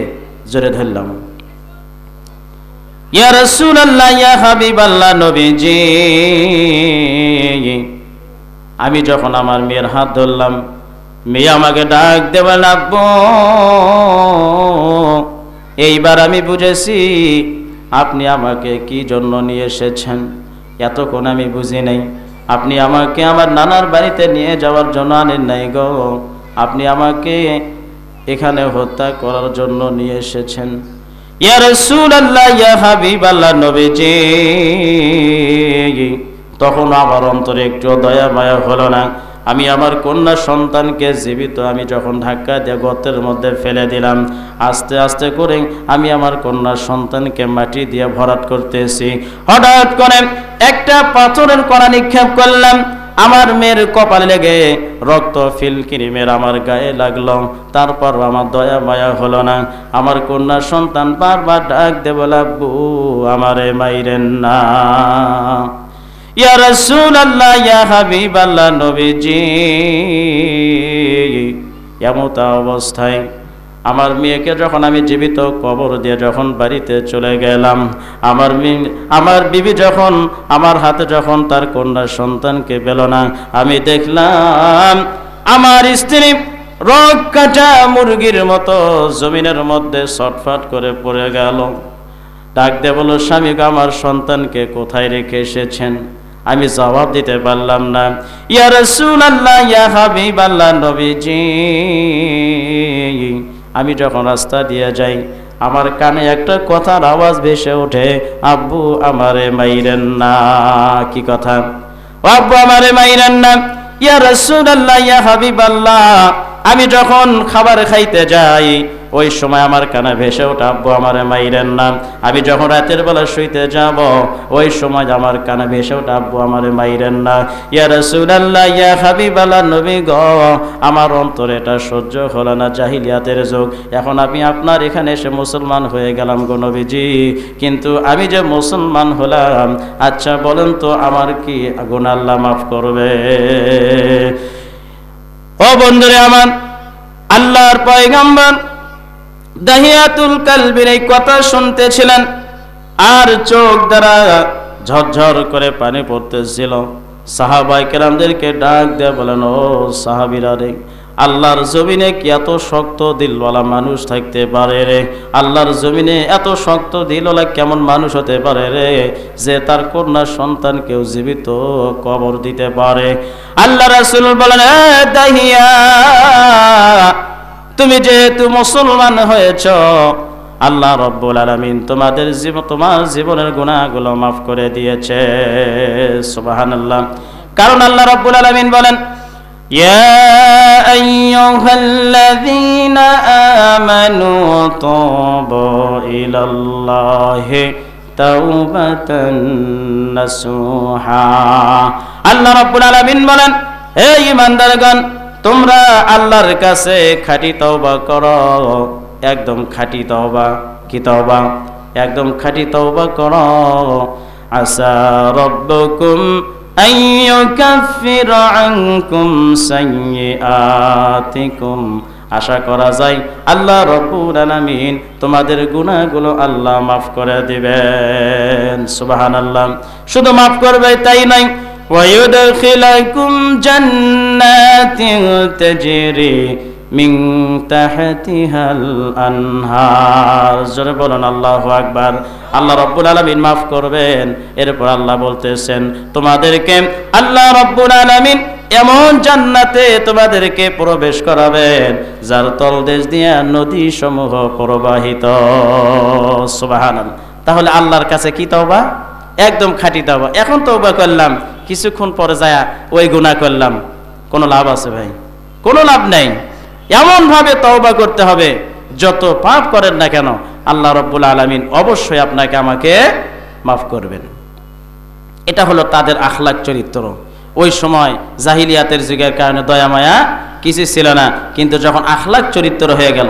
জড়ে ধরলাম। ইয়া রাসূলুল্লাহ, ইয়া হাবিবাল্লাহ, নবীজি আমি যখন আমার মেয়ের হাত ধরলাম, মেয়ে আমাকে ডাক দেবেন, আব্বু এইবার আমি বুঝেছি আপনি আমাকে কি জন্য নিয়ে এসেছেন। এতক্ষণ আমি বুঝি নাই, আপনি আমাকে আমার নানার বাড়িতে নিয়ে যাওয়ার জন্য আনেন নাই গো, আপনি আমাকে এখানে হত্যা করার জন্য নিয়ে এসেছেন। ইয়া রাসূলুল্লাহ, ইয়া হাবিবাল্লাহ, নবীজি তখন আমার অন্তরে একটু দয়া মায়া হলো না। আমি আমার কন্যা সন্তানকে জীবিত আমি যখন ধাক্কা দিয়ে গর্তের মধ্যে ফেলে দিলাম, আস্তে আস্তে করে আমি আমার কন্যা সন্তানকে মাটি দিয়ে ভরাট করতেছি। হঠাৎ করে একটা পাথরের কণা নিক্ষেপ করলাম, আমার মেয়ের কপালে লেগে রক্ত ফিলকিরিমের আমার গায়ে লাগলো। তারপর আমার দয়া মায়া হলো না। আমার কন্যা সন্তান বারবার ডাক দে বলে, আব্বু আমারে মাইরেন না। ইয়া রাসূলুল্লাহ, ইয়া হাবিবাল্লাহ, নবীজি এমত অবস্থায় আমার মেয়েকে যখন আমি জীবিত কবর দিয়ে যখন বাড়িতে চলে গেলাম, আমার বিবি যখন আমার হাতে যখন তার কন্যা সন্তানকে পেল না, আমি দেখলাম আমার স্ত্রী রক কাটা মুরগির মতো জমিনের মধ্যে ছটফট করে পড়ে গেল। ডাক দিয়ে বলল, স্বামী গো, আমার সন্তানকে কোথায় রেখে এসেছেন? আমি জবাব দিতে পারলাম না। ইয়া রাসূলুল্লাহ, ইয়া হাবিবাল্লাহ, নবীজি আমি যখন রাস্তা দিয়ে যাই, আমার কানে একটা কথার আওয়াজ ভেসে ওঠে, আব্বু আমারে মাইরেন না। কি কথা? আব্বু আমারে মাইরেন না। ইয়া রাসূলুল্লাহ, ইয়া হাবিবাল্লাহ আমি যখন খাবার খাইতে যাই, ওই সময় আমার কানে ভেসে ওঠে, আব্বু আমারে মাইরেন না। আমি যখন রাতের বেলা শুইতে যাব, ওই সময় আমার কানে ভেসে ওঠে, আব্বু আমারে মাইরেন না। ইয়া রাসূলুল্লাহ, ইয়া হাবিবাল্লাহ, নবী গো, আমার অন্তরে এটা সহ্য হলো না, জাহিলিয়াতের যুগ, এখন আমি আপনার এখানে এসে মুসলমান হয়ে গেলাম গো নবীজি, কিন্তু আমি যে মুসলমান হলাম, আচ্ছা বলেন তো আমার কি গুনাহ আল্লাহ মাফ করবে? ও বন্ধুরে আমার, আল্লাহর পয়গম্বর দাহিয়াতুল কালবির এই কথা শুনতেছিলেন, আর চোখ দ্বারা ঝরঝর করে পানি পড়তেছিল। সাহাবায়ে কেরামদেরকে ডাক দিয়ে বলেন, ও সাহাবীরা রে, আল্লাহর জমিনে কি এত শক্ত দিলওয়ালা মানুষ থাকতে পারে রে? আল্লাহর জমিনে এত শক্ত দিলওয়ালা কেমন মানুষ হতে পারে রে, যে তার কন্যা সন্তানকেও জীবিত কবর দিতে পারে? আল্লাহ রাসূল বলেন, এ দাহিয়া, তুমি যেহেতু মুসলমান হয়েছ, আল্লাহ রাব্বুল আলামিন তোমার জীবনের গুনাহগুলো মাফ করে দিয়েছে। সুবহানাল্লাহ। কারণ আল্লাহ রাব্বুল আলামিন বলেন, ইয়া আইয়ুহাল্লাযীনা আমানু তুবু ইলাল্লাহি তাওবাতান নাসুহা। আল্লাহ রাব্বুল আলামিন বলেন, হে ঈমানদারগণ, তোমরা আল্লাহর কাছে খাঁটি তওবা করো, একদম খাঁটি তওবা। কি তওবা? একদম খাঁটি তওবা করো। আসা রাব্বুকুম আইয়ুকাফিরা আনকুম সাইয়্যাতিকুম। আশা করা যায় আল্লাহ রাব্বুল আলামিন তোমাদের গুনাহগুলো আল্লাহ মাফ করে দিবেন। সুবহানাল্লাহ। শুধু মাফ করবে তাই নয়, ওয়ায়ুদখিলাকুম জান্নাতিন তাজরি মিন তাহতিহাল আনহার। জোরে বলুন আল্লাহু আকবার। আল্লাহ রাব্বুল আলামিন মাফ করবেন। এরপর আল্লাহ বলতেছেন, তোমাদেরকে আল্লাহ রাব্বুল আলামিন এমন জান্নাতে তোমাদেরকে প্রবেশ করাবেন যার তলদেশ দিয়ে নদী সমূহ প্রবাহিত। সুবহানাল্লাহ। তাহলে আল্লাহর কাছে কি তওবা? একদম খাঁটি তওবা। এখন তওবা করলাম, কিছুক্ষণ পরে যায় ওই গুনাহ করলাম, কোনো লাভ আছে ভাই? কোনো লাভ নাই। এমন ভাবে তওবা করতে হবে, যত পাপ করেন না কেন আল্লাহ রাব্বুল আলামিন অবশ্যই আপনাকে আমাকে মাফ করবেন। এটা হলো তাদের আখলাক চরিত্র। ওই সময় জাহিলিয়াতের যুগের কারণে দয়া মায়া কিছু ছিল না, কিন্তু যখন আখলাক চরিত্র হয়ে গেল,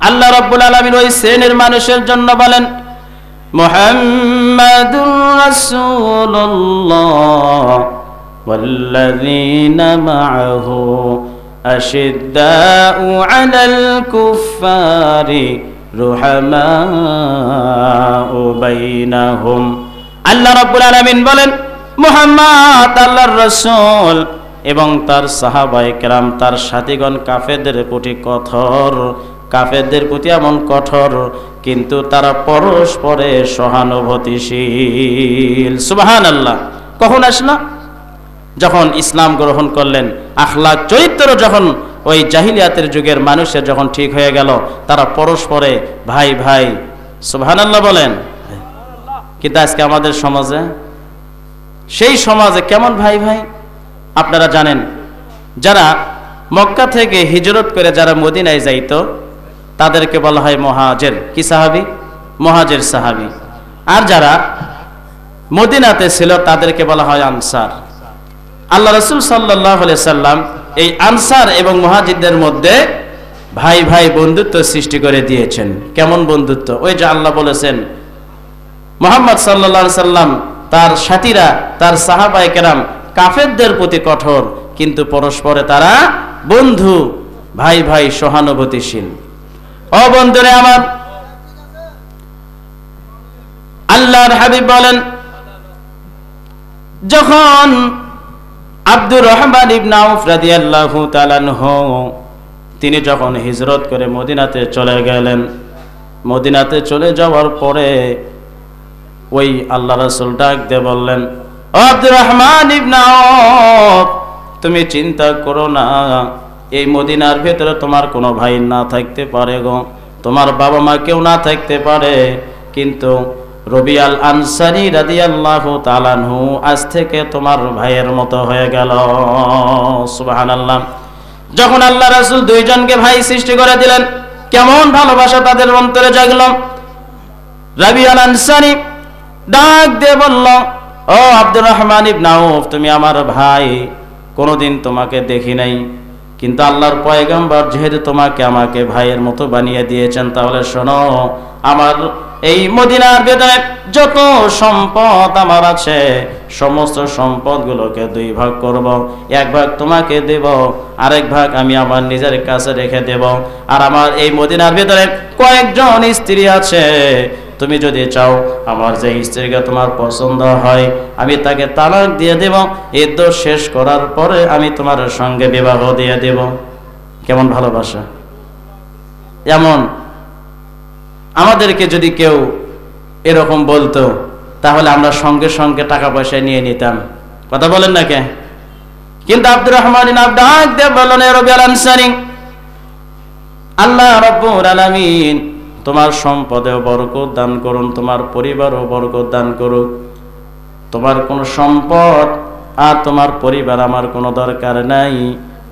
আল্লাহ রাব্বুল আলামিন ওই শ্রেণীর মানুষের জন্য বলেন, মুহাম্মাদুর রাসূলুল্লাহ ওয়াল্লাযীনা মাআহু আশিদ্দাউ আলাল কুফফারি রুহামাউ বাইনাহুম। আল্লাহ রাব্বুল আলামিন বলেন, মুহাম্মদ আল্লাহর রাসূল এবং তার সাহাবায়ে কেরাম, তার সাথীগণ কাফেরদের প্রতি কঠোর, কাফেরদের প্রতি এমন কঠোর, কিন্তু তারা পরস্পরে সহানুভূতিশীল। সুবহানাল্লাহ। কখন আসলো? যখন ইসলাম গ্রহণ করলেন, আখলাক চরিত্র যখন ওই জাহিলিয়াতের যুগের মানুষের যখন ঠিক হয়ে গেল, তারা পরস্পরে ভাই ভাই। সুবহানাল্লাহ বলেন। কিন্তু আজকে আমাদের সমাজে, সেই সমাজে কেমন ভাই ভাই আপনারা জানেন? যারা মক্কা থেকে হিজরত করে যারা মদিনায় যাইতো, তাদেরকে বলা হয় মুহাজির। কি সাহাবী? মুহাজির সাহাবী। আর যারা মদিনাতে ছিল তাদেরকে বলা হয় আনসার। আল্লাহ রাসূল সাল্লাল্লাহু আলাইহি সাল্লাম এই আনসার এবং মুহাজিরদের মধ্যে ভাই ভাই বন্ধুত্ব সৃষ্টি করে দিয়েছেন। কেমন বন্ধুত্ব? ওই যে আল্লাহ বলেছেন, মুহাম্মদ সাল্লাল্লাহু আলাইহি সাল্লাম, তার সাথীরা, তার সাহাবায়ে কেরাম কাফেরদের প্রতি কঠোর, কিন্তু পরস্পরে তারা বন্ধু, ভাই ভাই সহানুভূতিশীল। ও বন্ধুরে আমার, আল্লাহর হাবিব বলেন, যখন আব্দুর রহমান ইবনে আউফ রাদিয়াল্লাহু তাআলা আনহু তিনি যখন হিজরত করে মদিনাতে চলে গেলেন, মদিনাতে চলে যাওয়ার পরে ওই আল্লাহ রাসূল ডাক দিয়ে বললেন, ও আব্দুর রহমান ইবনে আউফ, তুমি চিন্তা করো না, এই মদিনার ভেতরে তোমার কোনো ভাই না থাকতে পারে গো, তোমার বাবা মা কেউ না থাকতে পারে, কিন্তু রবিআল আনসারী রাদিয়াল্লাহু তাআলা আনহু আজ থেকে তোমার ভাইয়ের মতো হয়ে গেল। সুবহানাল্লাহ। যখন আল্লাহ রাসূল দুইজনকে ভাই সৃষ্টি করে দিলেন, কেমন ভালোবাসা তাদের অন্তরে জাগলো। রাবিয়া আল আনসারী ডাক দিয়ে বলল, ও আব্দুর রহমান ইবনে আউফ, তুমি আমার ভাই, কোনোদিন তোমাকে দেখি নাই, কিন্তু আল্লাহর পয়গম্বর যেহেতু তোমাকে আমাকে ভাইয়ের মতো বানিয়ে দিয়েছেন, তাহলে শোনো, আমার এই মদিনার ভেতরে যত সম্পদ আমার আছে, সমস্ত সম্পদগুলোকে দুই ভাগ করব, এক ভাগ তোমাকে দেব, আরেক ভাগ আমি আমার নিজের কাছে রেখে দেব। আর আমার এই মদিনার ভেতরে কয়েকজন স্ত্রী আছে, তুমি যদি চাও আমার যে স্ত্রীকে তোমার পছন্দ হয় আমি তাকে তালাক দিয়ে দেব, ইদ্যত শেষ করার পরে আমি তোমার সঙ্গে বিবাহ দিয়ে দেব। কেমন ভালোবাসা! এমন আমাদেরকে যদি কেউ এরকম বলতো, তাহলে আমরা সঙ্গে সঙ্গে টাকা পয়সা নিয়ে নিতাম। কথা বলেন না কে? কিন্তু আব্দুর রহমান ডাক দিয়ে বললেন, রাবিয়া আল আনসারী, আল্লাহ রাব্বুল আলামিন তোমার সম্পদেও বরকত দান করুন, তোমার পরিবারও বরকত দান করুক। তোমার কোনো সম্পদ আর তোমার পরিবার আমার কোনো দরকার নাই,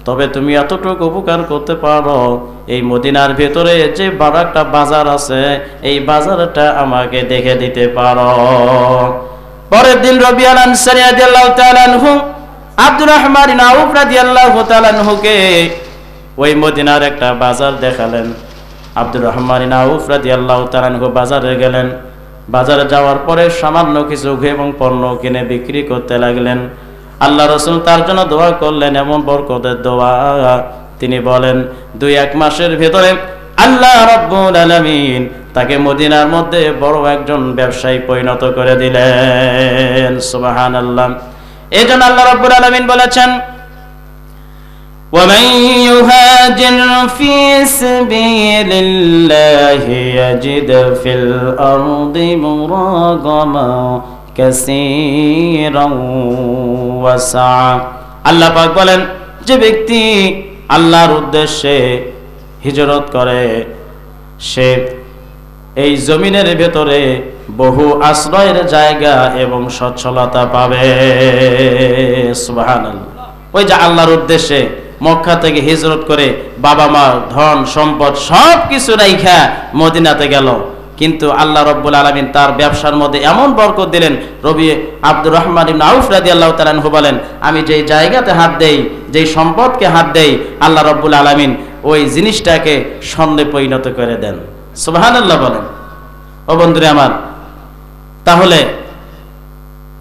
তবে তুমি এতটুকু উপকার করতে পারো, এই মদিনার ভেতরে যে বড় একটা বাজার আছে, এই বাজারটা আমাকে দেখে দিতে পারো। পরের দিন রাবিয়া আল আনসারী রাদিয়াল্লাহু তাআলা আনহু আব্দুর রহমান ইবনে আউফ রাদিয়াল্লাহু তাআলা আনহুকে ওই মদিনার একটা বাজার দেখালেন। আব্দুর রহমান ইবনে আউফ রাদিয়াল্লাহু তাআলা আনহু বাজারে গেলেন। বাজারে যাওয়ার পরে সামান্য কিছু ঘি এবং পণ্য কিনে বিক্রি করতে লাগলেন। আল্লাহ রাসূল তার জন্য দোয়া করলেন, এমন বরকতের দোয়া, তিনি বলেন 2-1 মাসের ভিতরে আল্লাহ রাব্বুল আলামিন তাকে মদিনার মধ্যে বড় একজন ব্যবসায়ী পরিণত করে দিলেন। সুবহানাল্লাহ। এজন্য আল্লাহ রাব্বুল আলামিন বলেছেন, ومن يهاجر في سبيل الله يجد في الأرض مراغما كثيرا وسعا। আল্লাহ পাক বলেন, যে ব্যক্তি আল্লাহর উদ্দেশ্যে হিজরত করে, সে এই জমিনের ভেতরে বহু আশ্রয়ের জায়গা এবং সচ্ছলতা পাবে। সুবহানাল্লাহ। ওই যে আল্লাহর উদ্দেশ্যে মক্কা থেকে হিজরত করে বাবা মা ধন সম্পদ সব কিছু রাইখা মদিনাতে গেল, কিন্তু আল্লাহ রাব্বুল আলামিন তার ব্যবসার মধ্যে এমন বরকত দিলেন। আব্দুর রহমান ইবনে আউফ রাদিয়াল্লাহু তাআলা আনহু বলেন, আমি যেই জায়গাতে হাত দেই, যেই সম্পদকে হাত দেই, আল্লাহ রাব্বুল আলামিন ওই জিনিসটাকে স্বর্ণে পরিণত করে দেন। সুবহানাল্লাহ বলেন। ও বন্ধুরা আমার, তাহলে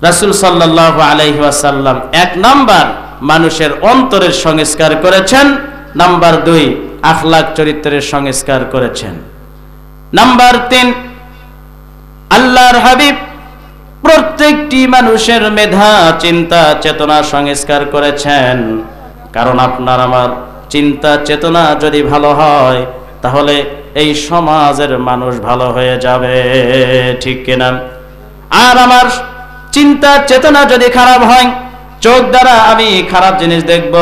রাসূল সাল্লাল্লাহু আলাইহি ওয়াসাল্লাম 1 নাম্বার মানুষের অন্তরের সংস্কার করেছেন, নাম্বার 2 আখলাক চরিত্রের সংস্কার করেছেন, নাম্বার 3 আল্লাহর হাবিব প্রত্যেকটি মানুষের মেধা চিন্তা চেতনা সংস্কার করেছেন। কারণ আপনার আমার চিন্তা চেতনা যদি ভালো হয়, তাহলে এই সমাজের মানুষ ভালো হয়ে যাবে, ঠিক কিনা? আর আমার চিন্তা চেতনা যদি খারাপ হয়, চোখ দ্বারা আমি খারাপ জিনিস দেখব,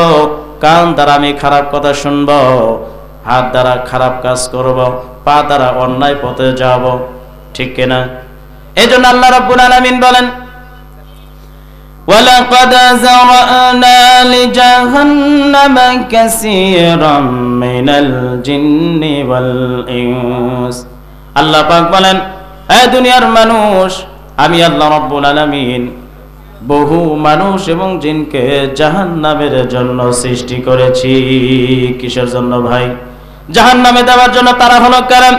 কান দ্বারা আমি খারাপ কথা শুনব, হাত দ্বারা খারাপ কাজ করব, পা দ্বারা অন্যায় পথে যাব, ঠিক কিনা? এজন্য আল্লাহ রাব্বুল আলামিন বলেন, ওয়ালাকাদ যারানা লিজাহান্নামা কাসীরাম মিনাল জিন্নি ওয়াল ইনস। আল্লাহ পাক বলেন, হে দুনিয়ার মানুষ, আমি আল্লাহ রাব্বুল আলামিন বহু মানুষ এবং জিনকে জাহান্নামের জন্য সৃষ্টি করেছি। কিসের জন্য ভাই? জাহান্নামে দেওয়ার জন্য। তারা হলো কারা?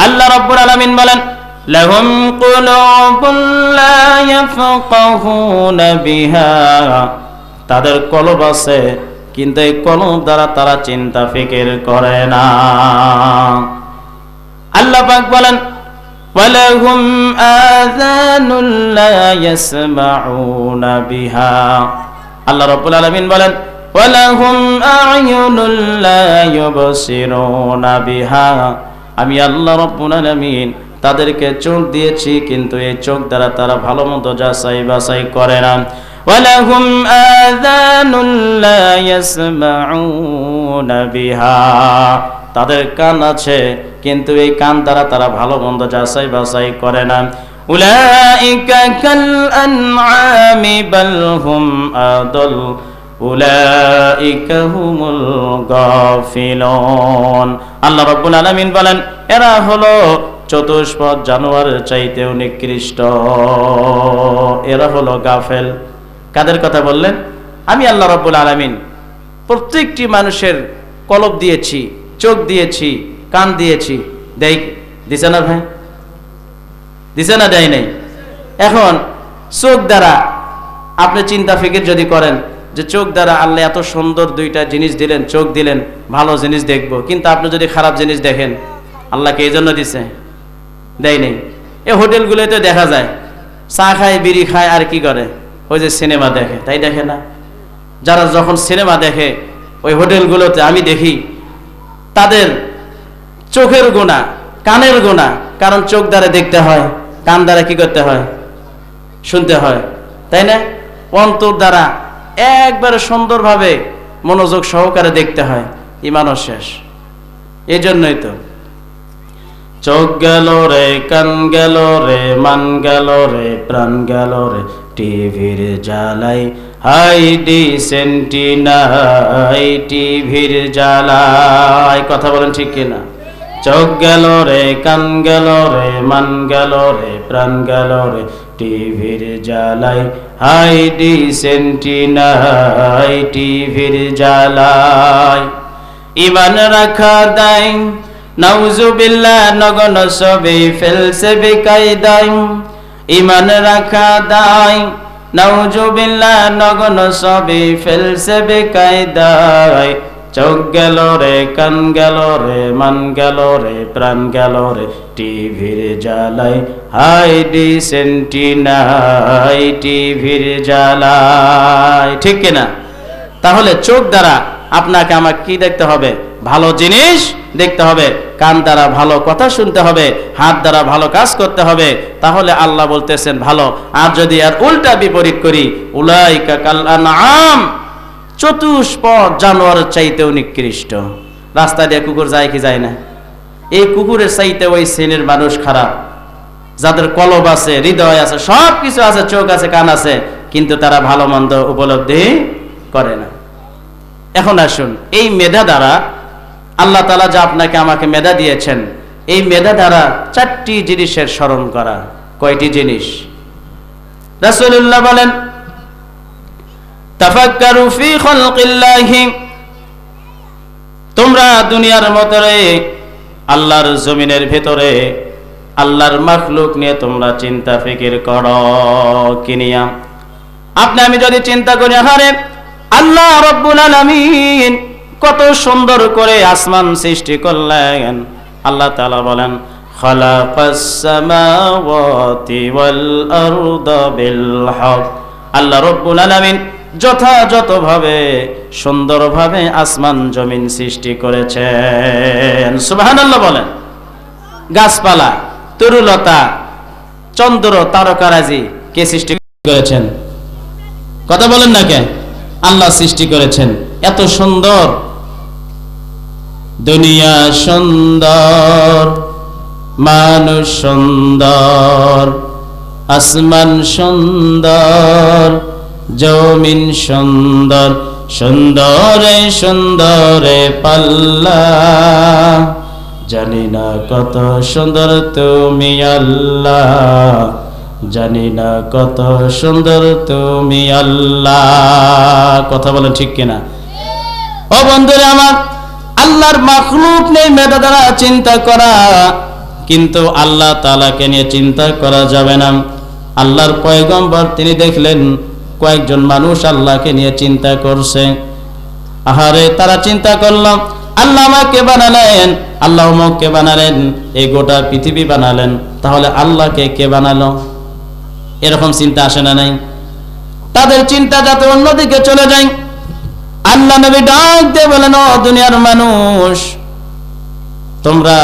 আল্লাহ রাব্বুল আলামিন বলেন, লাহুম কুলুবুন লা ইয়াফকাহুনা বিহা, তাদের কলব আছে কিন্তু এই কলব দ্বারা তারা চিন্তা ফিকির করে না। আল্লাহ পাক বলেন, ওয়ালাহুম আযানুন লা ইয়াসমাউনা বিহা। আল্লাহ রাব্বুল আলামিন বলেন, ওয়ালাহুম আ'য়ুনুন লা ইউবসিরুনা বিহা। আমি আল্লাহ রাব্বুল আলামিন তাদেরকে চোখ দিয়েছি, কিন্তু এই চোখ দ্বারা তারা ভালো মতো যাচাই বাছাই করে না। ওয়ালাহুম আযানুন লা ইয়াসমাউনা বিহা। তাদের কান আছে, কিন্তু এই কান দ্বারা তারা ভালো মন্দ যাচাই বাছাই করে না। উলাইকা কাল আনআমি বাল হুম আদল উলাইকা হুমুল গাফিলুন। আল্লাহ রাব্বুল আলামিন বলেন, এরা হলো চতুষ্পদ জানোয়ারের চাইতেও নিকৃষ্ট, এরা হলো গাফেল। কাদের কথা বললেন? আমি আল্লাহ রাব্বুল আলামিন প্রত্যেকটি মানুষের কলব দিয়েছি, চোখ দিয়েছি, কান দিয়েছি। দিছে না ভাই? দিছে না? দেয় নাই। এখন চোখ দ্বারা আপনি চিন্তা ফিকির যদি করেন যে চোখ দ্বারা আল্লাহ এত সুন্দর দুইটা জিনিস দিলেন, চোখ দিলেন, ভালো জিনিস দেখবো, কিন্তু আপনি যদি খারাপ জিনিস দেখেন, আল্লাহকে এই জন্য দিছে? দেয় নেই। এই হোটেলগুলোতে দেখা যায় চা খায়, বিড়ি খায়, আর কি করে? ওই যে সিনেমা দেখে, তাই দেখে না? যারা যখন সিনেমা দেখে ওই হোটেলগুলোতে আমি দেখি তাদের চোখের গুণা, কানের গুণা, কারণ চোখ দ্বারা দেখতে হয়, কান দ্বারা কি করতে হয়? শুনতে হয়, তাই না? অন্তর দ্বারা একবারে সুন্দরভাবে মনোযোগ সহকারে দেখতে হয়, ইমানও শেষ। এই জন্যই তো চোখ গেল রে, কান গেল রে, মান গেল রে, প্রাণ গেল রে, টিভির জ্বালাই হাই ডিসেন্টি নাই, টিভির জ্বালাই। কথা বলেন ঠিক কিনা? চোখ গেল রে, কান গেল রে, মান গেল রে, প্রাণ গেল রে, টিভির জ্বালাই হাই ডিসেন্টি নাই, টিভির জ্বালাই। ইমান রাখা দায়, নাউজুবিল্লাহ, নগণ সবে ফেলছে বেকায়দায়। ইমান রাখা দায়, নাউজুবিল্লাহ, নগণ সবে ফেলছে বেকায়দায়। চোখ গেল রে, কান গেল রে, মান গেল রে, প্রাণ গেল রে, টিভির জ্বালাই হাই ডিসেন্টি নাই, টিভির জ্বালাই। ঠিক কিনা? তাহলে চোখ দ্বারা আপনাকে আমাকে কি দেখতে হবে? ভালো জিনিস দেখতে হবে, কান দ্বারা ভালো কথা শুনতে হবে, হাত দ্বারা ভালো কাজ করতে হবে, তাহলে আল্লাহ বলতেছেন ভালো। আর যদি আর উল্টা বিপরীত করি, উলাইকা কাল আনআম, চতুষ্পদ জানোয়ারের চাইতেও নিকৃষ্ট। রাস্তা দিয়ে কুকুর যায় কি যায় না? এই কুকুরের চাইতে ওই শ্রেণীর মানুষ খারাপ, যাদের কলব আছে, হৃদয় আছে, সব কিছু আছে, চোখ আছে, কান আছে, কিন্তু তারা ভালো মন্দ উপলব্ধি করে না। এখন আসুন, এই মেধা দ্বারা আল্লাহ তাআলা যা আপনাকে আমাকে মেধা দিয়েছেন, এই মেধা দ্বারা চারটি জিনিসের স্মরণ করা। কয়টি জিনিস? রাসূলুল্লাহ বলেন, তাফাক্কারু ফি খালকিল্লাহি, তোমরা দুনিয়ার ভিতরে, আল্লাহর জমিনের ভিতরে আল্লাহর মাখলুক নিয়ে তোমরা চিন্তা ফিকির করো। কি নিয়া? আপনি আমি যদি চিন্তা করি, আরে আল্লাহ রাব্বুল আলামিন কত সুন্দর করে আসমান সৃষ্টি করলেন। আল্লাহ তাআলা বলেন, খালাকাস সামাওয়াতি ওয়াল আরদা বিল হক। আল্লাহ রাব্বুল আলামিন যথাযথভাবে সুন্দরভাবে আসমান জমিন সৃষ্টি করেছেন। সুবহানাল্লাহ বলেন। গাছপালা, তরুলতা, চন্দ্র তারকারাজি কে সৃষ্টি করেছেন? কথা বলেন না কে? আল্লাহ সৃষ্টি করেছেন। এত সুন্দর দুনিয়া, সুন্দর মানুষ, সুন্দর আসমান, সুন্দর জমিন, সুন্দর সুন্দরে সুন্দরে পাল্লা। জানি না কত সুন্দর তুমি আল্লাহ, জানি না কত সুন্দর তুমি আল্লাহ। কথা বলেন ঠিক কিনা? ও বন্ধুরা আমার, আল্লাহর মাখলুক নেই মেধা দ্বারা চিন্তা করা, কিন্তু আল্লাহ তাআলাকে নিয়ে চিন্তা করা যাবে না। আল্লাহর পয়গম্বর তিনি দেখলেন কয়েকজন মানুষ আল্লাহকে নিয়ে চিন্তা করছে। আহারে, তারা চিন্তা করলাম, আল্লাহ আমাকে বানালেন, আল্লাহ আমাকে বানালেন, এই গোটা পৃথিবী বানালেন, তাহলে আল্লাহকে কে বানালো? এরকম চিন্তা আসে না? নাই। তাদের চিন্তা যাতে অন্যদিকে চলে যায়। আল্লাহ নবী ডাক দিয়ে বলেন, ও দুনিয়ার মানুষ, তোমরা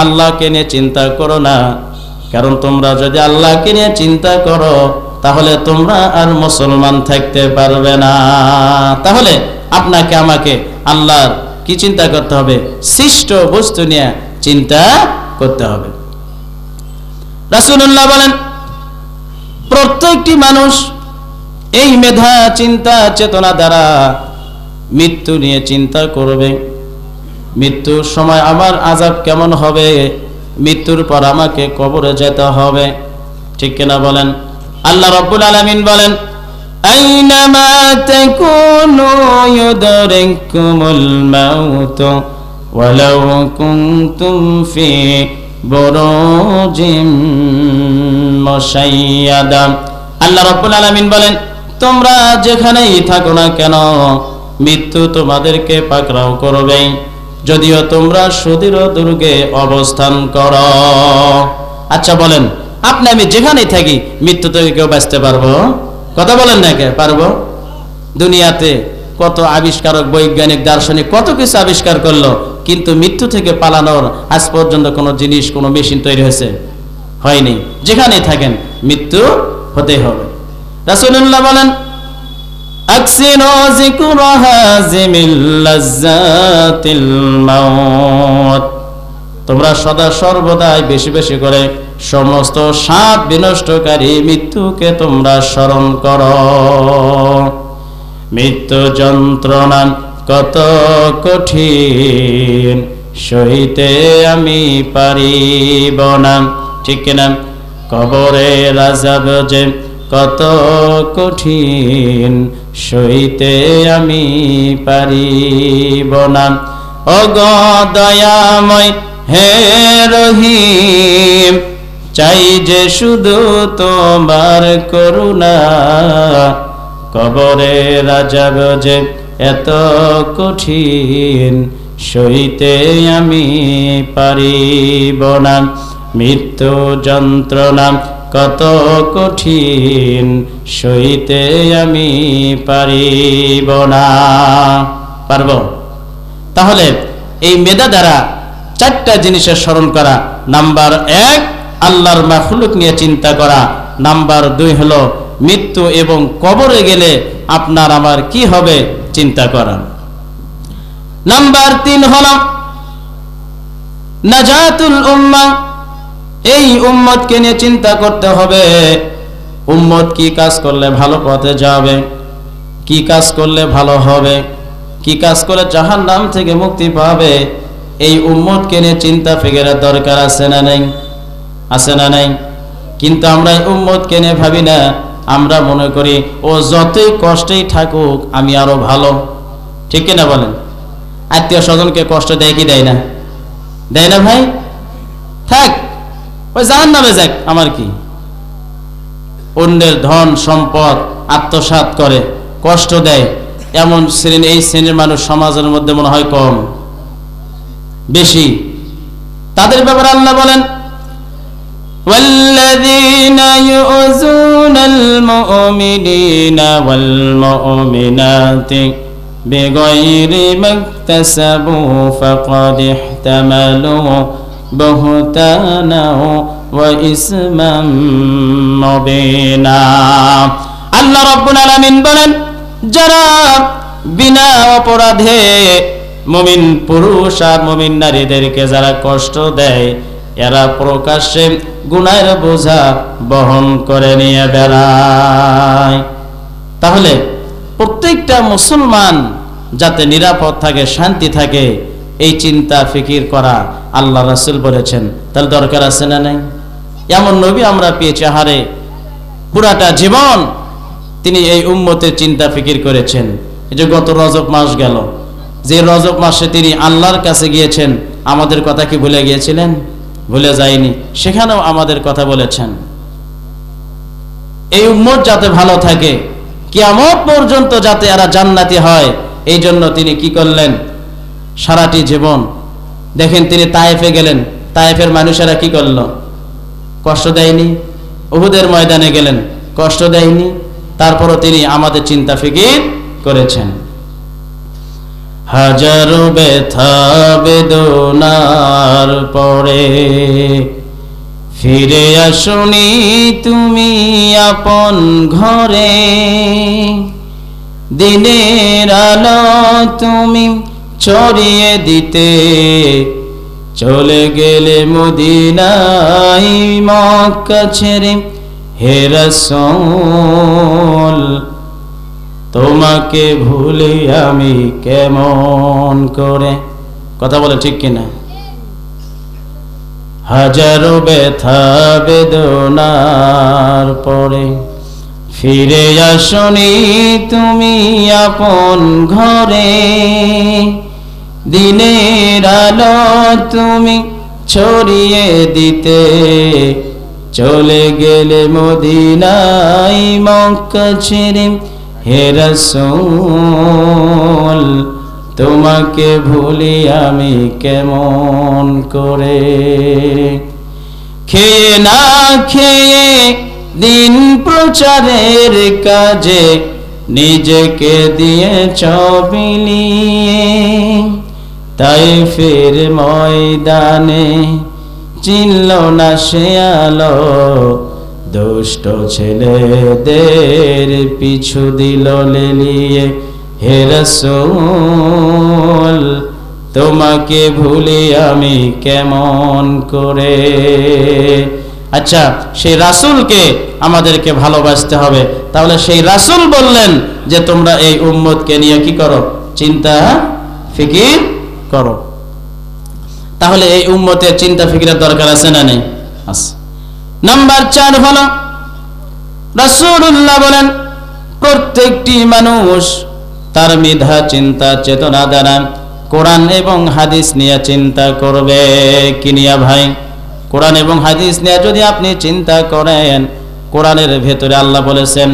আল্লাহকে নিয়ে চিন্তা করো না, কারণ তোমরা যদি আল্লাহকে নিয়ে চিন্তা করো তাহলে তোমরা আর মুসলমান থাকতে পারবে না। তাহলে আপনাকে আমাকে আল্লাহর কি চিন্তা করতে হবে? সৃষ্ট বস্তু নিয়ে চিন্তা করতে হবে। রাসূলুল্লাহ বলেন, প্রত্যেকটি মানুষ এই মেধা চিন্তা চেতনা দ্বারা মৃত্যু নিয়ে চিন্তা করবে, মৃত্যুর সময় আমার আযাব কেমন হবে, মৃত্যুর পর আমাকে কবরে যেতে হবে, ঠিক কিনা বলেন? আল্লাহ রাব্বুল আলামিন বলেন, আইনামা তাকুনু ইউদরিকুমুল মাউত ওয়ালাউ কুনতুম ফি বুরুজিম মুশাইয়াদা। আল্লাহ রাব্বুল আলামিন বলেন, তোমরা যেখানেই থাকো না কেন মৃত্যু তোমাদেরকে পাকড়াও করবে, যদিও তোমরা সুদৃঢ় দুর্গে অবস্থান করো। আচ্ছা বলেন, আপনি আমি যেখানেই থাকি মৃত্যু থেকে কেউ বাঁচতে পারবো? কথা বলেন না, কে পারবো? দুনিয়াতে কত আবিষ্কারক, বৈজ্ঞানিক, দার্শনিক কত কিছু আবিষ্কার করলো, কিন্তু মৃত্যু থেকে পালানোর আজ পর্যন্ত কোনো জিনিস, কোনো মেশিন তৈরি হয়েছে? হয়নি। যেখানেই থাকেন মৃত্যু হতেই হবে। রাসূলুল্লাহ বলেন, আকসিরু যিকরা হাযিমিল লাজ্জাতিল মাউত, তোমরা সদা সর্বদাই বেশি বেশি করে সমস্ত স্বাদ বিনষ্টকারী মৃত্যুকে তোমরা স্মরণ করো। মৃত্যু যন্ত্রণা কত কঠিন, সইতে আমি পারিব না, ঠিক কিনা? কবরের আযাব যে কত কঠিন, সইতে আমি পারিব না। ওগো দয়াময় হে রহিম, চাই যে শুধু তোমার করুণা, কবরের আযাব যে এত কঠিন, সইতে আমি পারিব না। মৃত্যু যন্ত্রণা কত কঠিন, সইতে আমি পারিব না। পারব? তাহলে এই মেধা দ্বারা চারটা জিনিসের স্মরণ করা। নাম্বার 1, আল্লাহর মাখলুক নিয়ে চিন্তা করা। নাম্বার 2 হলো মৃত্যু এবং কবরে গেলে আপনার আমার কি হবে চিন্তা করা। নাম্বার 3 হলো নাজাতুল উম্মাহ, এই উম্মতকে নিয়ে চিন্তা করতে হবে। উম্মত কি কাজ করলে ভালো পথে যাবে, কি কাজ করলে ভালো হবে, কি কাজ করলে জাহান্নাম থেকে মুক্তি পাবে, এই উম্মতকে নিয়ে চিন্তা ফিকিরের দরকার আছে না নাই? আছে না নাই? কিন্তু আমরা এই উম্মতকে নিয়ে ভাবি না। আমরা মনে করি ও যতই কষ্টেই থাকুক আমি আরো ভালো, ঠিক কিনা বলেন? আত্মীয় স্বজনকে কষ্ট দেয় কি দেয় না? দেয় না ভাই? থাক, ওই জাহান্নামে যাক, আমার কি? অন্যের ধন সম্পদ আত্মসাৎ করে কষ্ট দেয়, এমন শ্রেণী, এই শ্রেণীর মানুষ সমাজের মধ্যে মনে হয় কম, বেশি। তাদের ব্যাপারে আল্লাহ বলেন, والذين يؤذون المؤمنين والمؤمنات بغير ما اكتسبوا فقد احتملوا بهتانا وإثما مبينا। আল্লাহ রাব্বুল আলামিন বলেন, যারা বিনা অপরাধে মুমিন পুরুষ আর মুমিন নারীদেরকে যারা কষ্ট দেয়, এরা প্রকাশ্যে গুনাহের বোঝা বহন করে নিয়ে বেড়ায়। তাহলে প্রত্যেকটা মুসলমান যাতে নিরাপদ থাকে, শান্তি থাকে, এই চিন্তা ফিকির করা আল্লাহ রাসূল বলেছেন। তার দরকার আছে না নাই? এমন নবী আমরা পেয়েছি, হারে পুরাটা জীবন তিনি এই উম্মতের চিন্তা ফিকির করেছেন। এই যে গত রজব মাস গেল, যে রজব মাসে তিনি আল্লাহর কাছে গিয়েছেন, আমাদের কথা কি ভুলে গিয়েছিলেন? ভুলে যায়নি, সেখানেও আমাদের কথা বলেছেন। এই উম্মত যাতে ভালো থাকে, কিয়ামত পর্যন্ত যাতে এরা জান্নাতি হয়, এই জন্য তিনি কি করলেন? সারাটি জীবন দেখেন, তিনি তায়েফে গেলেন, তায়েফের মানুষেরা কি করলো? কষ্ট দেয়নি। উহুদের ময়দানে গেলেন, কষ্ট দেয়নি। তারপরও তিনি আমাদের চিন্তা ফিকির করেছেন। হাজারো ব্যথা বেদনার পরে ফিরে আসুনি তুমি আপন ঘরে, দিনের আলো তুমি ছড়িয়ে দিতে চলে গেলে মদিনায় মক্কা ছেড়ে। হে রাসূল তোমাকে ভুলি আমি কেমন করে। কথা বলে ঠিক কিনা? হাজারো ব্যথা বেদনার পরে ফিরে আসনি তুমি আপন ঘরে, দিনের আলো তুমি ছড়িয়ে দিতে চলে গেলে মদিনায় মক্কা ছেড়ে। হে রাসূল তোমাকে ভুলি আমি কেমন করে। খেয়ে না খেয়ে দিন প্রচারের কাজে নিজেকে দিয়েছ বিলিয়ে, তাইফের ময়দানে চিনল না সে আলো, দুষ্ট ছেলেদের পিছু দিল লেলিয়ে। হে রাসূল তোমাকে ভুলি আমি কেমন করে। আচ্ছা, সেই রাসূলকে আমাদেরকে ভালোবাসতে হবে। তাহলে সেই রাসূল বললেন যে তোমরা এই উম্মতকে নিয়ে কি করো? চিন্তা ফিকির করো। তাহলে এই উম্মতের চিন্তা ফিকিরের দরকার আছে না নেই? আছে। নাম্বার 4 হলো রাসূলুল্লাহ বলেন প্রত্যেকটি মানুষ তার মেধা চিন্তা চেতনা দ্বারা কোরআন এবং হাদিস নিয়ে চিন্তা করবে। কি নিয়ে ভাই? কোরআন এবং হাদিস নিয়ে যদি আপনি চিন্তা করেন, কোরআনের ভেতরে আল্লাহ বলেছেন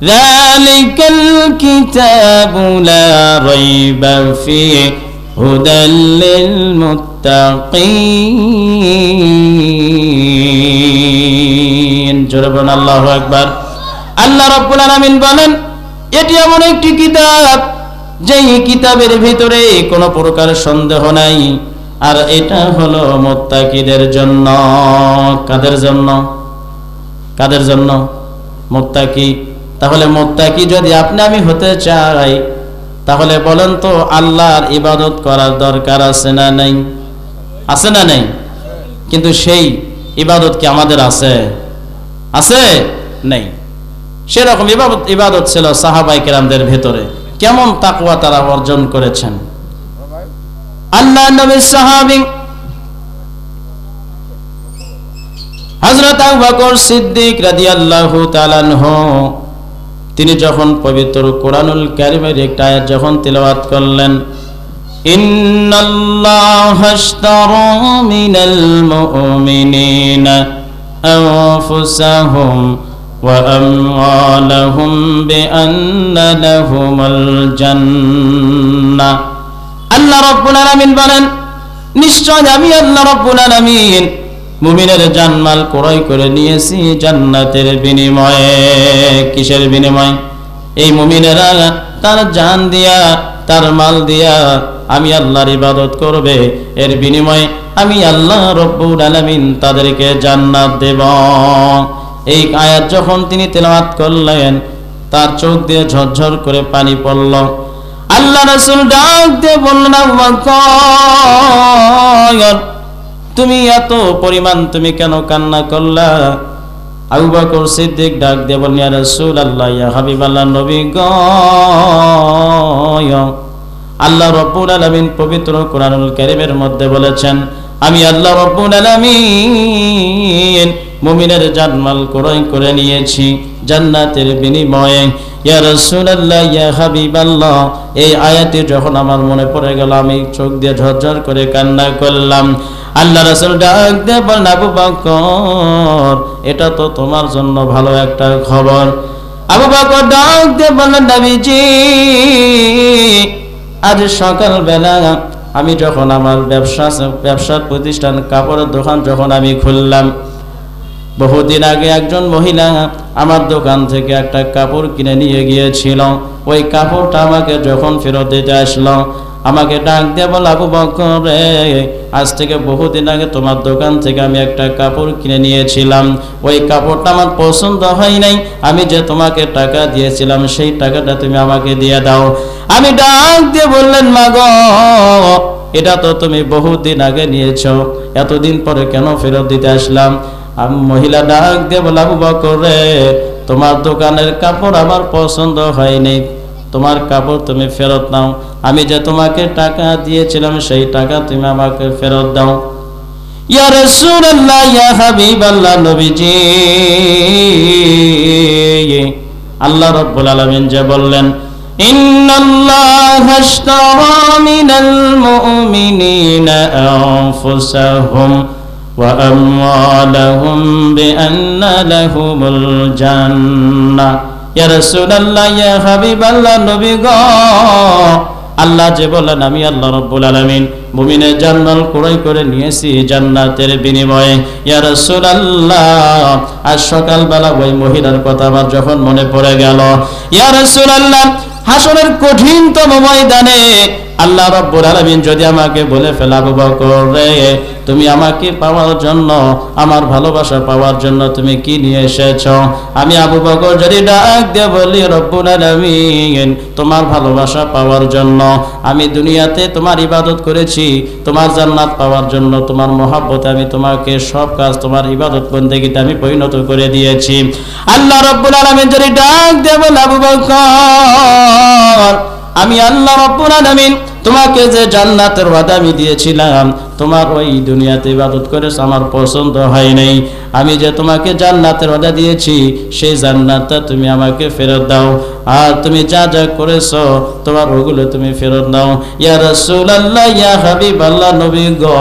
যালিকাল কিতাবু লা রাইবা ফিহি হুদাল লিল মুত্তাকিন। জোরে বলুন আল্লাহু আকবার। আল্লাহ রাব্বুল আলামিন বলেন এটি এমন একটি কিতাব যেই কিতাবের ভিতরে কোনো প্রকার সন্দেহ নাই, আর এটা হলো মুত্তাকিদের জন্য। কাদের জন্য? কাদের জন্য? মুত্তাকি। তাহলে মুত্তাকি যদি আপনি আমি হতে চাই, তাহলে বলেন তো আল্লাহর ইবাদত করার দরকার আছে না নাই? আছে না নাই? কিন্তু সেই ইবাদত কি আমাদের আছে? আছে? নেই। সেরকম ইবাদত ছিল সাহাবায়ে কেরামদের ভেতরে। কেমন তাকওয়া তারা অর্জন করেছেন। আল্লাহ নবীর সাহাবী হযরত আবু বকর সিদ্দিক রাদিয়াল্লাহু তাআলা আনহু তিনি যখন পবিত্র কোরআনুল কারীমের একটা আয়াত যখন তিলাওয়াত করলেন, ইন্নাল্লাহা আশতারা মিনাল মুমিনিনা আনফুসাহুম ওয়া আমওয়ালাহুম বিআন্না লাহুমুল জান্নাহ। আল্লাহ রাব্বুল আলামিন বলেন নিশ্চয় আমি আল্লাহ রাব্বুল আলামিন মুমিনের জানমাল ক্রয় করে নিয়েছি জান্নাতের বিনিময়ে। কিসের বিনিময়ে? এই মুমিনেরা তার জান দিয়া তার মাল দিয়া আমি আল্লাহর ইবাদত করবে, এর বিনিময়ে আমি আল্লাহ রাব্বুল আলামিন তাদেরকে জান্নাত দেব। এই আয়াত যখন তিনি তেলাওয়াত করলেন তার চোখ দিয়ে ঝরঝর করে পানি পড়ল। আল্লাহ রাসূল ডাক দিয়ে বললেন আবু বকর তুমি এত পরিমাণ তুমি কেন কান্না করলা? আবু বকর সিদ্দিক ডাক দিয়ে বললেন ইয়া রাসূলুল্লাহ ইয়া হাবিবাল্লাহ নবী গো, আল্লাহ রাব্বুল আলামিন পবিত্র কোরআনুল কারীমের মধ্যে বলেছেন আমি আল্লাহ রাব্বুল আলামিন মুমিনের জানমাল ক্রয় করে নিয়েছি জান্নাতের বিনিময়ে। ইয়া রাসূলুল্লাহ ইয়া হাবিবাল্লাহ এই আয়াতটি যখন আমার মনে পড়ে গেল আমি চোখ দিয়ে ঝরঝর করে কান্না করলাম। আল্লাহ রাসূল ডাক দিয়ে বলেন আবু বকর এটা তো তোমার জন্য ভালো একটা খবর। আবু বকর ডাক দিয়ে বললেন নবীজি আজ সকাল বেলা আমি যখন আমার ব্যবসার প্রতিষ্ঠান কাপড়ের দোকান যখন আমি খুললাম, বহুদিন আগে একজন মহিলা আমার দোকান থেকে একটা কাপড় কিনে নিয়ে গিয়েছিল। ওই কাপড়টা আমাকে যখন ফেরত দিতে আসলো আমাকে ডাক দিয়ে বল আবু বকর রে আজ থেকে বহুদিন আগে তোমার দোকান থেকে আমি একটা কাপড় কিনে নিয়েছিলাম, ওই কাপড়টা আমার পছন্দ হয় নাই, আমি যে তোমাকে টাকা দিয়েছিলাম সেই টাকাটা তুমি আমাকে দিয়ে দাও। আমি ডাক দিয়ে বললেন মা গো এটা তো তুমি বহুদিন আগে নিয়েছো, এতদিন পরে কেন ফেরত দিতে আসলাম? মহিলা ডাক দিয়ে বলে আবু বকর রে তোমার দোকানের কাপড় আমার পছন্দ হয়নি, তোমার কাপড় তুমি ফেরত নাও, আমি যে তোমাকে টাকা দিয়েছিলাম সেই টাকা তুমি আমাকে ফেরত দাও। ইয়া রাসূলুল্লাহ, ইয়া হাবিবাল্লাহ, নবীজি, আল্লাহ রাব্বুল আলামিন যে বললেন, ইন্নাল্লাহা আশতারা মিনাল মুমিনিনা আনফুসাহুম ওয়া আমওয়ালাহুম বিআন্না লাহুমুল জান্নাহ। ইয়া রাসূলুল্লাহ, ইয়া হাবিবাল্লাহ, নবী গো, আল্লাহ যে বলেন, আমি আল্লাহ রাব্বুল আলামিন মুমিনের জান্নাত ক্রয় করে নিয়েছি জান্নাতের বিনিময়ে। ইয়া রাসূলুল্লাহ, আজ সকালবেলা ওই মহিলার কথা আমার যখন মনে পড়ে গেল, ইয়া রাসূলুল্লাহ, হাসরের কঠিনতম ময়দানে আল্লাহ রাব্বুল আলামিন যদি আমাকে বলে ফেলে, আবু বকর রে, তুমি আমাকে পাওয়ার জন্য, আমার ভালোবাসা পাওয়ার জন্য তুমি কি নিয়ে এসেছো? আমি আবু বকর যদি ডাক দিয়ে বলি, রব্বুল আলামিন, তোমার ভালোবাসা পাওয়ার জন্য আমি দুনিয়াতে তোমার ইবাদত করেছি, তোমার জান্নাত পাওয়ার জন্য, তোমার মহব্বতে আমি তোমাকে সব কাজ, তোমার ইবাদত বন্দেগীতে আমি পরিণত করে দিয়েছি। আল্লাহ রাব্বুল আলামিন যদি ডাক দিয়ে বলে, আবু বকর, আমি আল্লাহ রাব্বুল আলামিন তোমাকে যে জান্নাতের ওয়াদা আমি দিয়েছিলাম, তোমার ওই দুনিয়াতে ইবাদত করেছ, আমার পছন্দ হয় নাই, আমি যে তোমাকে জান্নাতের ওয়াদা দিয়েছি সেই জান্নাতটা তুমি আমাকে ফেরত দাও, আর তুমি যা যা করেছো তোমার ওগুলো তুমি ফেরত দাও। ইয়া রাসূলুল্লাহ, ইয়া হাবিবাল্লাহ, নবী গো,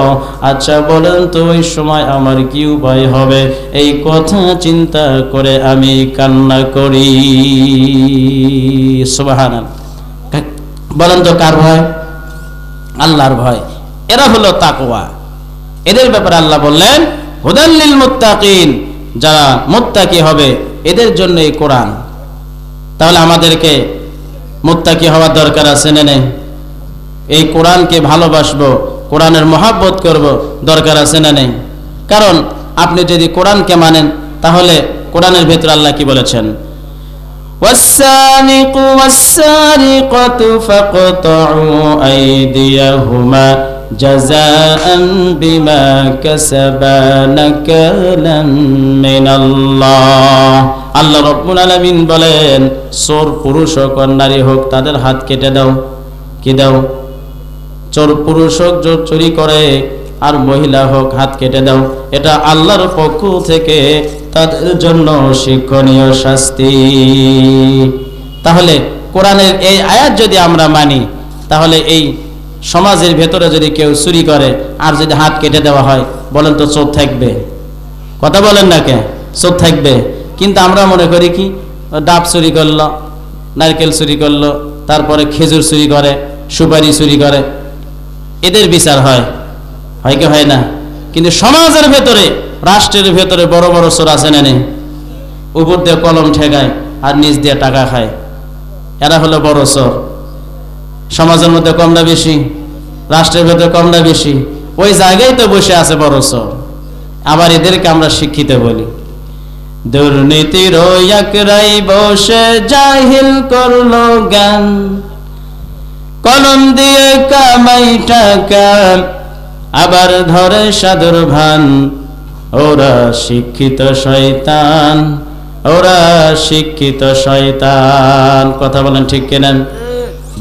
আচ্ছা বলেন তো ওই সময় আমার কি উপায় হবে? এই কথা চিন্তা করে আমি কান্না করি। সুবহানাল্লাহ। বলেন তো কার ভয়? আল্লাহর ভয়। এরা হলো তাকওয়া। এদের ব্যাপারে আল্লাহ বললেন, হুদাল লিল মুত্তাকিন, যারা মুত্তাকি হবে এদের জন্য এই কোরআন। তাহলে আমাদেরকে মুত্তাকি হওয়ার দরকার আছে না নেই? এই কোরআনকে ভালোবাসবো, কোরআনের মহব্বত করব, দরকার আছে না নেই? কারণ আপনি যদি কোরআনকে মানেন তাহলে কোরআনের ভিতরে আল্লাহ কি বলেছেন? والسارق والسارقة فاقطعوا أيديهما جزاء بما كسبا نكالا من الله। আল্লাহ রাব্বুল আলামিন বলেন, চোর পুরুষ হোক আর নারী হোক তাদের হাত কেটে দাও। কি দাও? চোর পুরুষ হোক যে চুরি করে আর মহিলা হোক হাত কেটে দাও। এটা আল্লাহর পক্ষ থেকে তাদের জন্য শিক্ষণীয় শাস্তি। তাহলে কোরআনের এই আয়াত যদি আমরা মানি, তাহলে এই সমাজের ভেতরে যদি কেউ চুরি করে আর যদি হাত কেটে দেওয়া হয়, বলেন তো চোর থাকবে? কথা বলেন না কে? চোর থাকবে। কিন্তু আমরা মনে করি কি, ডাব চুরি করলো, নারকেল চুরি করলো, তারপরে খেজুর চুরি করে, সুপারি চুরি করে, এদের বিচার হয়? হয় কি হয় না? কিন্তু সমাজের ভেতরে, রাষ্ট্রের ভেতরে বড় বড় চোর আছে না নেই? উপর দিয়ে কলম ঠেকায় আর নিচ দিয়ে টাকা খায়, এরা হলো বড় চোর। সমাজের মধ্যে কম না বেশি? রাষ্ট্রের ভেতরে কম না বেশি? ওই জায়গায় তো বসে আছে বড় চোর। আবার এদেরকে আমরা শিক্ষিত বলি। দুর্নীতির একরাই বসে জাহিল করলো জ্ঞান, কলম দিয়ে কামাই টাকা আবার ধরে সাধুর ভান, ওরা শিক্ষিত শয়তান, ওরা শিক্ষিত শয়তান। কথা বলেন ঠিক কিনা?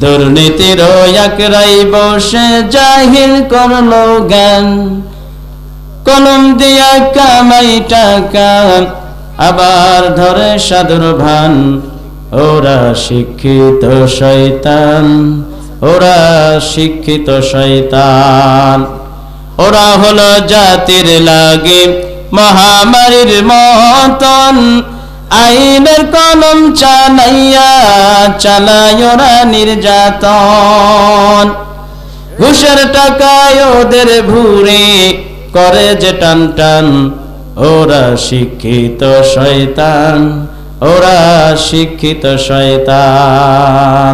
দুর্নীতির একরাই বসে জাহিল করলো জ্ঞান, কলম দিয়া কামাই টাকা আবার ধরে সাধুর ভান, ওরা শিক্ষিত শয়তান, ওরা শিক্ষিত শয়তান। ওরা হলো জাতির লাগি মহামারীর মতন, আইনের কলম চালাইয়া চালায় ওরা নির্যাতন। ঘুষের টাকায় ওদের ভুঁড়ি করে যে টান টান, ওরা শিক্ষিত শয়তান, ওরা শিক্ষিত শয়তান।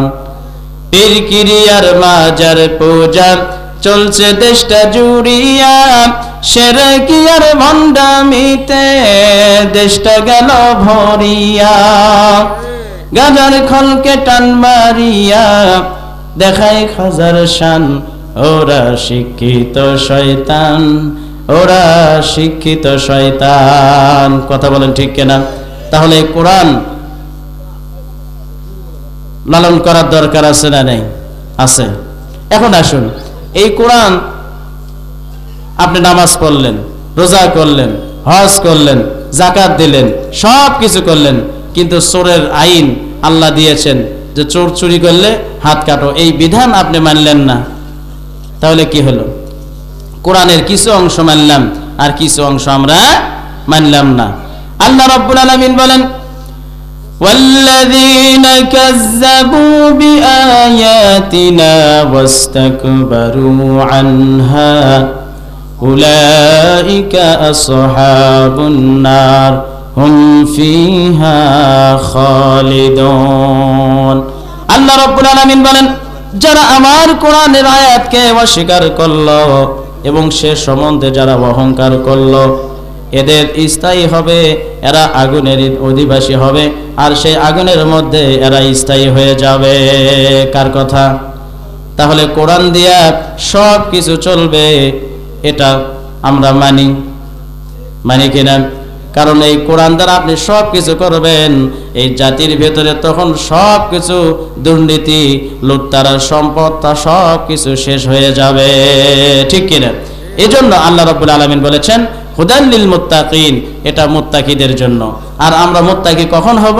পীরকিরিয়ার মাজার পূজা চলছে দেশটা জুড়িয়া, শিরকিয়ার ভণ্ডামিতে দেশটা গেল ভরিয়া। গাজার খলকে টান মারিয়া দেখায় হাজার শান, ওরা শিক্ষিত শয়তান, ওরা শিক্ষিত শয়তান। কথা বলেন ঠিক কিনা? তাহলে কোরআন লালন করার দরকার আছে না নেই? আছে। এখন আসুন, এই কোরআন আপনি নামাজ পড়লেন, রোজা করলেন, হজ করলেন, যাকাত দিলেন, সব কিছু করলেন, কিন্তু চোরের আইন আল্লাহ দিয়েছেন যে চোর চুরি করলে হাত কাটো, এই বিধান আপনি মানলেন না, তাহলে কি হলো? কোরআনের কিছু অংশ মানলাম আর কিছু অংশ আমরা মানলাম না। আল্লাহ রাব্বুল আলামিন বলেন, ওয়াল্লাযীনা কাযযাবু বিআয়াতিনা ওয়াস্তাকবারু আনহা উলাইকা আসহাবুন নার হুম ফিহা খালিদুন। আল্লাহ রাব্বুল আলামিন বলেন, যারা আমার কোরআনের আয়াতকে অস্বীকার করলো এবং সে সম্বন্ধে যারা অহংকার করলো, এদের স্থায়ী হবে, এরা আগুনের অধিবাসী হবে, আর সেই আগুনের মধ্যে এরা স্থায়ী হয়ে যাবে। কার কথা? তাহলে কোরআন দিয়া সব কিছু চলবে, এটা আমরা মানি কিনা? কারণ এই কোরআন দ্বারা আপনি সব কিছু করবেন, এই জাতির ভেতরে তখন সব কিছু দুর্নীতি, লুটতারা, সম্পদ, তা সব কিছু শেষ হয়ে যাবে, ঠিক কিনা? এই জন্য আল্লাহ রাব্বুল আলামিন বলেছেন হুদাল লিল মুত্তাকিন, এটা মুত্তাকিদের জন্য। আর আমরা মুত্তাকি কখন হব?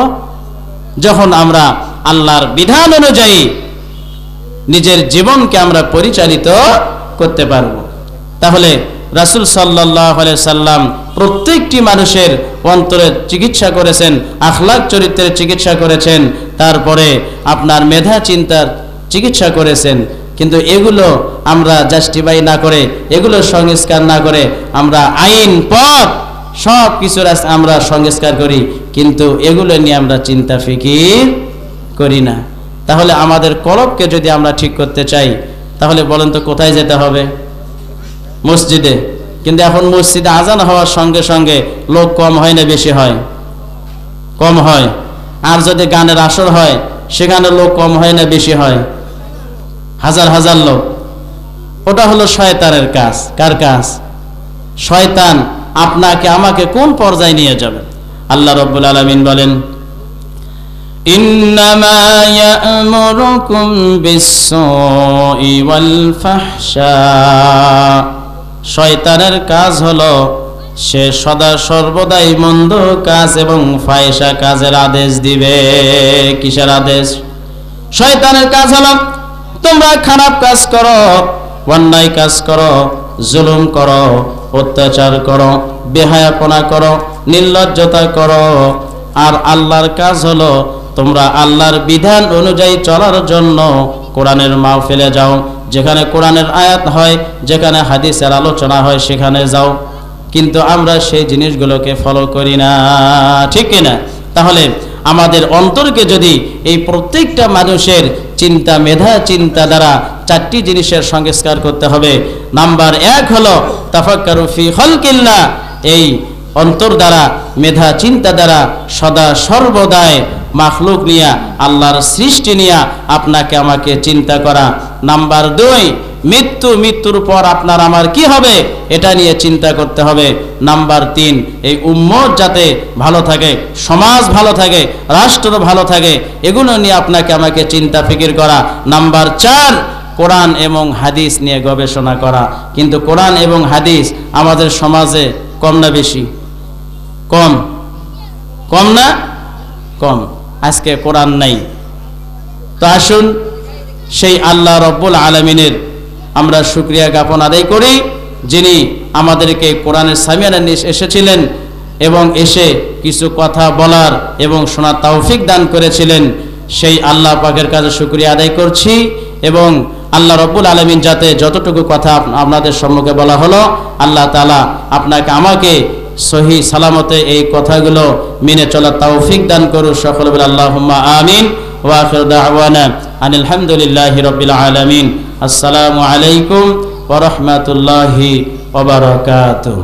যখন আমরা আল্লাহর বিধান অনুযায়ী নিজের জীবনকে আমরা পরিচালিত করতে পারব। তাহলে রাসূল সাল্লাল্লাহু আলাইহি সাল্লাম প্রত্যেকটি মানুষের অন্তরের চিকিৎসা করেছেন, আখলাক চরিত্রের চিকিৎসা করেছেন, তারপরে আপনার মেধা চিন্তার চিকিৎসা করেছেন। কিন্তু এগুলো আমরা জাস্টিফাই না করে, এগুলো সংস্কার না করে, আমরা আইন পথ সব কিছুর আমরা সংস্কার করি, কিন্তু এগুলো নিয়ে আমরা চিন্তা ফিকির করি না। তাহলে আমাদের কলবকে যদি আমরা ঠিক করতে চাই, তাহলে বলেন তো কোথায় যেতে হবে? মসজিদে। কিন্তু এখন মসজিদে আজান হওয়ার সঙ্গে সঙ্গে লোক কম হয় না বেশি হয়? কম হয়। আর যদি গানের আসর হয়, সেখানে লোক কম হয় না বেশি হয়? হাজার হাজার লোক। ওটা হলো শয়তানের কাজ। কার কাজ? শয়তান আপনাকে আমাকে কোন পর্যায়ে নিয়ে যাবে? আল্লাহ রাব্বুল আলামিন বলেন, ইন্নামা ইয়া'মুরুকুম বিস-সুই ওয়াল ফাহশা। শয়তানের কাজ হলো সে সদা সর্বদাই মন্দ কাজ এবং ফাহিশা কাজের আদেশ দিবে। কিসের আদেশ? শয়তানের কাজ হলো তোমরা খারাপ কাজ করো, অন্যায় কাজ করো, জুলুম করো, অত্যাচার করো, বেহায়াপনা করো, নির্লজ্জতা করো। আর আল্লাহর কাজ হলো তোমরা আল্লাহর বিধান অনুযায়ী চলার জন্য কোরআনের মাহফিলে যাও, যেখানে কোরআনের আয়াত হয়, যেখানে হাদিসের আলোচনা হয়, সেখানে যাও। কিন্তু আমরা সেই জিনিসগুলোকে ফলো করি না, ঠিক কিনা? তাহলে আমাদের অন্তরকে যদি এই প্রত্যেকটা মানুষের চিন্তা, মেধা চিন্তা দ্বারা চারটি জিনিসের সংস্কার করতে হবে। নাম্বার 1 হলো তাফাক্কারু ফি খালকিল্লাহ। এই অন্তর দ্বারা, মেধা চিন্তা দ্বারা সদা সর্বদাই মাখলুক নিয়া, আল্লাহর সৃষ্টি নিয়া আপনাকে আমাকে চিন্তা করা। নাম্বার 2 মৃত্যুর পর আপনার আমার কি হবে, এটা নিয়ে চিন্তা করতে হবে। নাম্বার 3 এই উম্মত যাতে ভালো থাকে, সমাজ ভালো থাকে, রাষ্ট্র ভালো থাকে, এগুলো নিয়ে আপনাকে আমাকে চিন্তা ফিকির করা। নাম্বার 4 কোরআন এবং হাদিস নিয়ে গবেষণা করা। কিন্তু কোরআন এবং হাদিস আমাদের সমাজে কম না বেশি? কম। কম না? কম। আজকে কোরআন নাই। তো আসুন সেই আল্লাহ রাব্বুল আলামিনের আমরা শুকরিয়া জ্ঞাপন আদায় করি, যিনি আমাদেরকে কোরআনের সামিয়ানা নিয়ে এসেছিলেন এবং এসে কিছু কথা বলার এবং শোনার তৌফিক দান করেছিলেন। সেই আল্লাহ পাকের কাছে শুকরিয়া আদায় করছি। এবং আল্লাহ রাব্বুল আলামিন যাতে যতটুকু কথা আপনাদের সম্মুখে বলা হলো, আল্লাহ তাআলা আপনাকে আমাকে সহি সালামতে এই কথাগুলো মেনে চলার তৌফিক দান করুন। সকলে বলে আল্লাহুম্মা আমিন। ওয়া আখিরু দাওয়ানা আনিল হামদুলিল্লাহি রাব্বিল আলামিন। আসসালামু আলাইকুম ওয়া রাহমাতুল্লাহি ওয়া বারাকাতুহু।